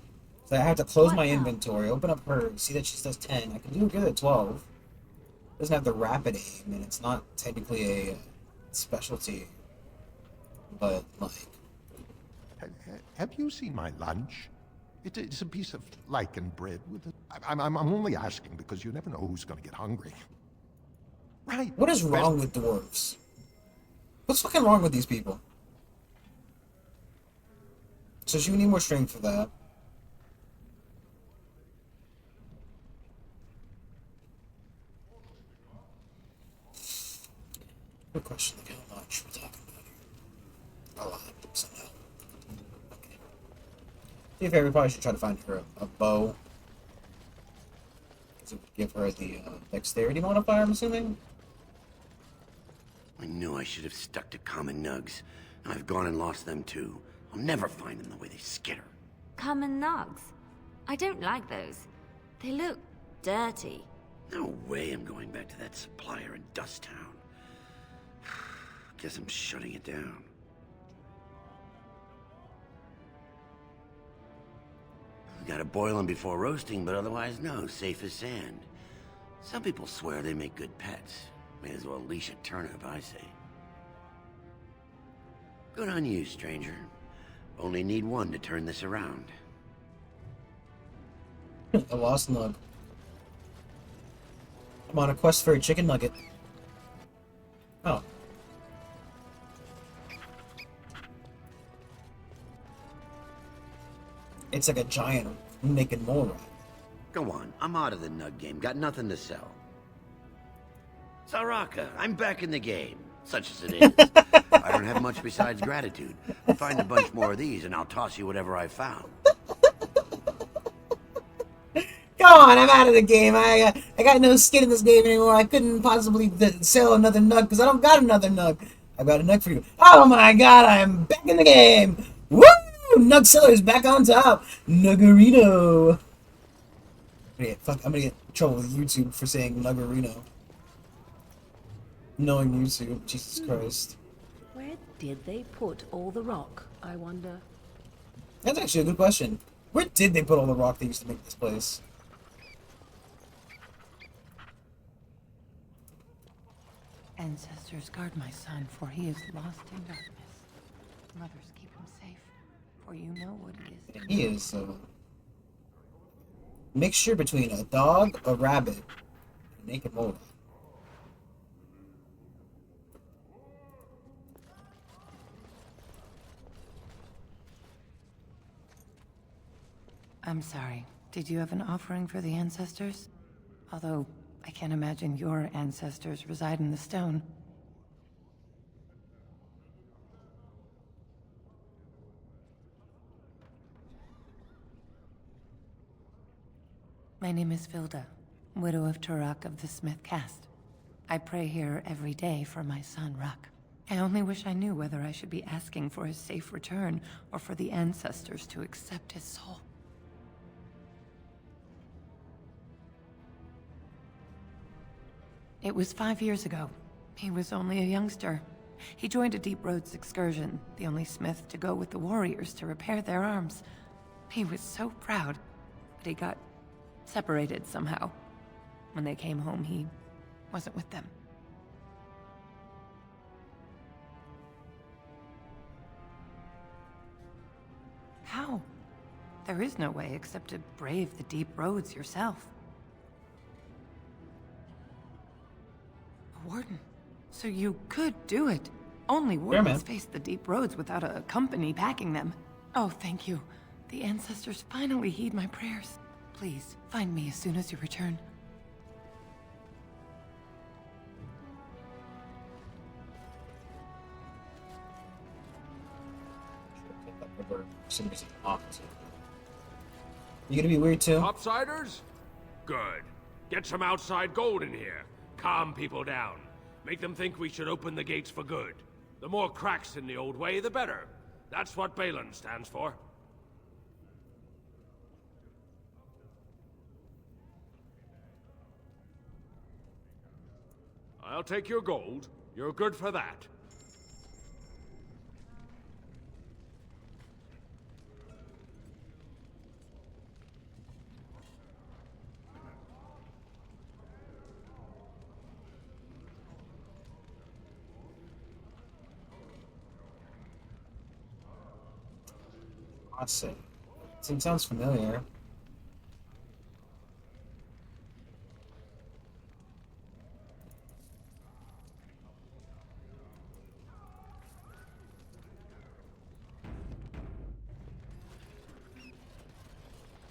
I have to close my inventory, open up her, see that she does 10. I can do good at 12. Doesn't have the rapid aim, and it's not technically a specialty. But like,
have you seen my lunch? It's a piece of lichen bread with a... I'm only asking because you never know who's going to get hungry. Right.
What is wrong with dwarves? What's fucking wrong with these people? So she would need more strength for that. Good question, like how much we're talking about here. A lot, somehow. Okay. To be fair, we probably should try to find her a bow. Because it would give her the dexterity modifier, I'm assuming?
I knew I should have stuck to common nugs. I've gone and lost them too. I'll never find them the way they skitter.
Common nugs? I don't like those. They look dirty.
No way I'm going back to that supplier in Dust Town. Guess I'm shutting it down. Gotta boil them before roasting, but otherwise no, safe as sand. Some people swear they make good pets. May as well leash a turnip, I say. Good on you, stranger. Only need one to turn this around.
A lost nug. I'm on a quest for a chicken nugget. Oh. It's like a giant making more right.
Go on, I'm out of the nug game. Got nothing to sell. Saraka, I'm back in the game. Such as it is. I don't have much besides gratitude. Find a bunch more of these and I'll toss you whatever I found.
Come on, I'm out of the game. I got no skin in this game anymore. I couldn't possibly sell another nug because I don't got another nug. I got a nug for you. Oh my god, I'm back in the game! Woo! Nug Seller's back on top! Nuggerino! I'm gonna get in trouble with YouTube for saying Nuggerino. Knowing YouTube, Jesus Christ.
Where did they put all the rock, I wonder?
That's actually a good question. Where did they put all the rock they used to make this place?
Ancestors, guard my son, for he is lost in darkness. Mothers, keep him safe, for you know what it is.
He is a mixture between a dog, a rabbit, and a naked mole.
I'm sorry. Did you have an offering for the ancestors? Although, I can't imagine your ancestors reside in the stone. My name is Vilda, widow of Turok of the Smith caste. I pray here every day for my son, Ruck. I only wish I knew whether I should be asking for his safe return or for the ancestors to accept his soul. It was 5 years ago. He was only a youngster. He joined a Deep Roads excursion, the only smith to go with the warriors to repair their arms. He was so proud, but he got separated somehow. When they came home, he wasn't with them. How? There is no way except to brave the Deep Roads yourself. Warden, so you could do it. Only wardens face the Deep Roads without a company backing them. Oh, thank you. The ancestors finally heed my prayers. Please, find me as soon as you return.
You gonna be weird too?
Topsiders? Good. Get some outside gold in here. Calm people down. Make them think we should open the gates for good. The more cracks in the old way, the better. That's what Balin stands for. I'll take your gold. You're good for that.
It sounds familiar.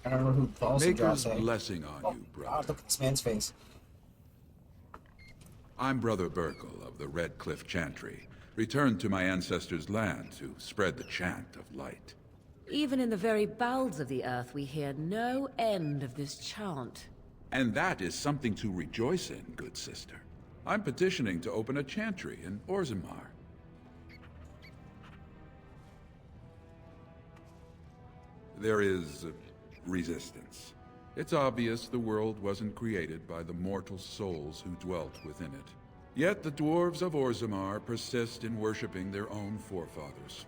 I don't know who calls
Maker's blessing on you, brother.
God, look at this man's face.
I'm Brother Burkle of the Red Cliff Chantry, returned to my ancestors' land to spread the chant of light.
Even in the very bowels of the earth, we hear no end of this chant.
And that is something to rejoice in, good sister. I'm petitioning to open a chantry in Orzammar. There is resistance. It's obvious the world wasn't created by the mortal souls who dwelt within it. Yet the dwarves of Orzammar persist in worshipping their own forefathers.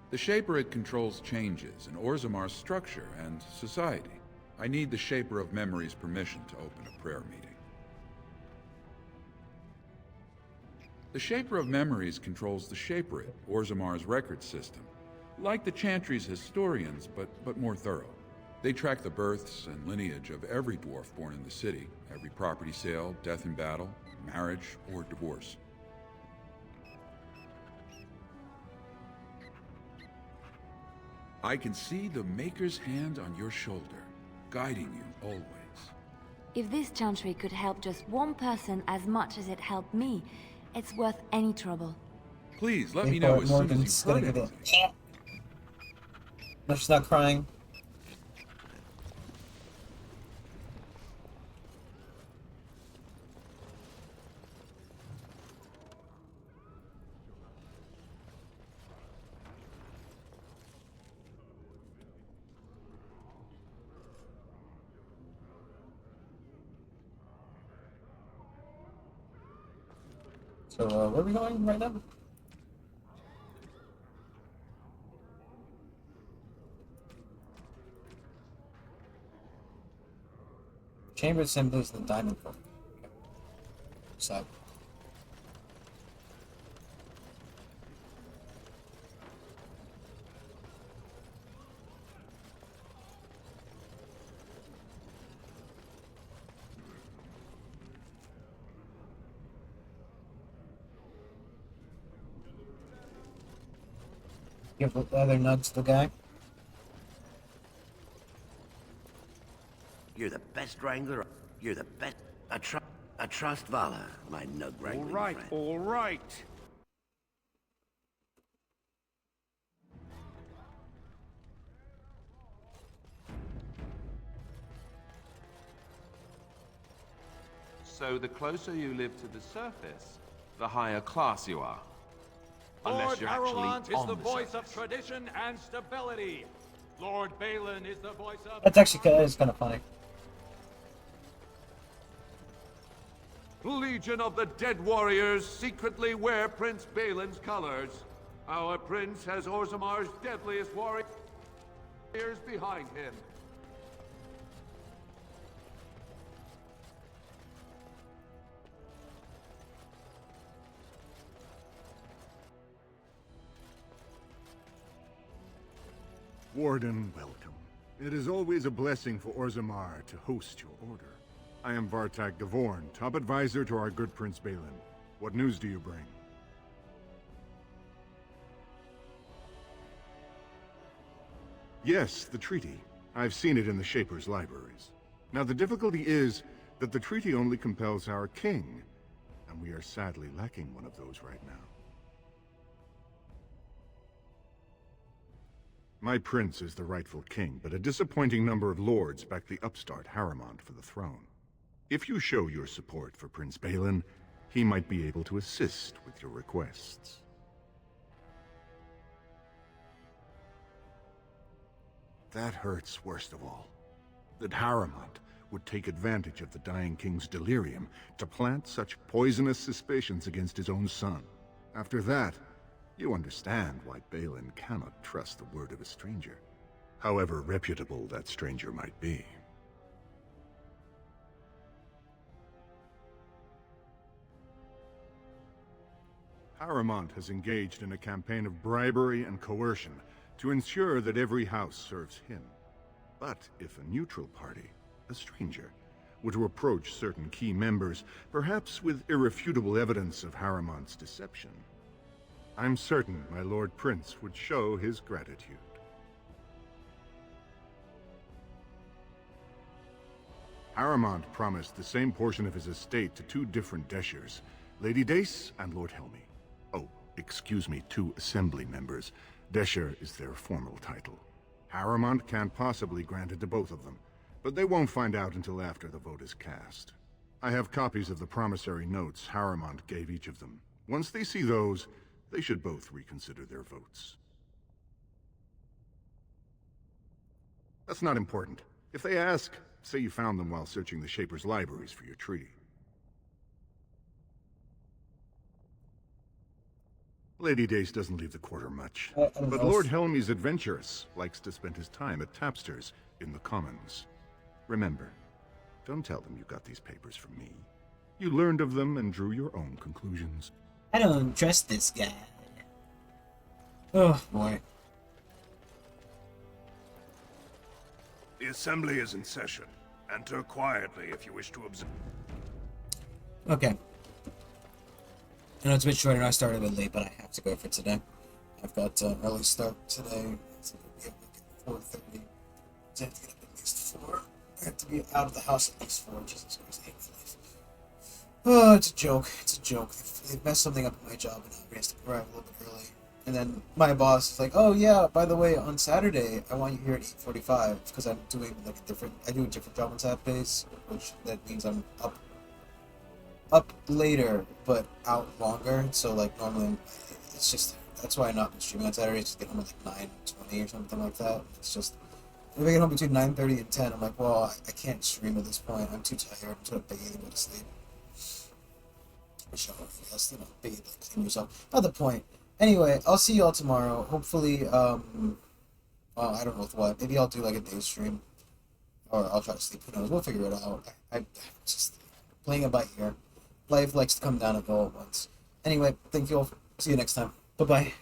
The Shaperate controls changes in Orzammar's structure and society. I need the Shaper of Memory's permission to open a prayer meeting. The Shaper of Memories controls the Shaperate, Orzammar's record system. Like the Chantry's historians, but more thorough. They track the births and lineage of every dwarf born in the city, every property sale, death in battle, marriage, or divorce. I can see the Maker's hand on your shoulder, guiding you always.
If this chantry could help just one person as much as it helped me, it's worth any trouble.
Please, let me know as soon as you've heard anything.
No, she's not crying. So, where are we going right now? Chamber assemblies in the diamond core. Okay. So. Give the other nugs to the guy.
You're the best wrangler. You're the best. I trust Vala, my nug wrangling friend.
All right.
So the closer you live to the surface, the higher class you are. Unless you're actually
Harrowmont is
on
the
the
voice
surface.
of tradition and stability. Lord Balin is the voice of...
That's actually kind of funny.
Legion of the Dead Warriors secretly wear Prince Balin's colors. Our prince has Orzamar's deadliest warriors behind him.
Warden, welcome. It is always a blessing for Orzammar to host your order. I am Vartak Gavorn, top advisor to our good Prince Balin. What news do you bring? Yes, the treaty. I've seen it in the Shaper's libraries. Now the difficulty is that the treaty only compels our king, and we are sadly lacking one of those right now. My prince is the rightful king, but a disappointing number of lords back the upstart Harrowmont for the throne. If you show your support for Prince Balin, he might be able to assist with your requests. That hurts worst of all. That Harrowmont would take advantage of the dying king's delirium to plant such poisonous suspicions against his own son. After that, you understand why Balin cannot trust the word of a stranger, however reputable that stranger might be. Harrowmont has engaged in a campaign of bribery and coercion to ensure that every house serves him. But if a neutral party, a stranger, were to approach certain key members, perhaps with irrefutable evidence of Harrowmont's deception, I'm certain my Lord Prince would show his gratitude. Harrowmont promised the same portion of his estate to two different Deshers, Lady Dace and Lord Helmy. Oh, excuse me, two assembly members. Desher is their formal title. Harrowmont can't possibly grant it to both of them, but they won't find out until after the vote is cast. I have copies of the promissory notes Harrowmont gave each of them. Once they see those, they should both reconsider their votes. That's not important. If they ask, say you found them while searching the Shaper's libraries for your treaty. Lady Dace doesn't leave the quarter much, but Lord Helmy's adventurous, likes to spend his time at Tapster's in the Commons. Remember, don't tell them you got these papers from me. You learned of them and drew your own conclusions.
I don't trust this guy. Oh, boy.
The assembly is in session. Enter quietly if you wish to observe.
Okay. I know it's a bit shorter. I started a bit late, but I have to go for today. I've got early start today. It's going to be at 4:30. I have to get up at least 4. I have to be out of the house at least 4. Jesus Christ, I hate my life. Oh, it's a joke. It's a joke. They messed something up at my job, and I have to arrive a little bit early. And then my boss is like, "Oh yeah, by the way, on Saturday I want you here at 8:45 because I'm doing like I do a different job on Saturdays, which that means I'm up later but out longer. So like normally it's just that's why I'm not streaming on Saturdays. Get home at like 9:20 or something like that. It's just if I get home between 9:30 and 10, I'm like, well, I can't stream at this point. I'm too tired. I'm too bathe and go to sleep. shower, I guess, bathe, clean yourself. Not the point. Anyway, I'll see y'all tomorrow. Hopefully, I don't know with what. Maybe I'll do like a day stream. Or I'll try to sleep. Who knows? We'll figure it out. I'm just playing it by ear. Life likes to come down and go at once. Anyway, thank you all. See you next time. Bye-bye.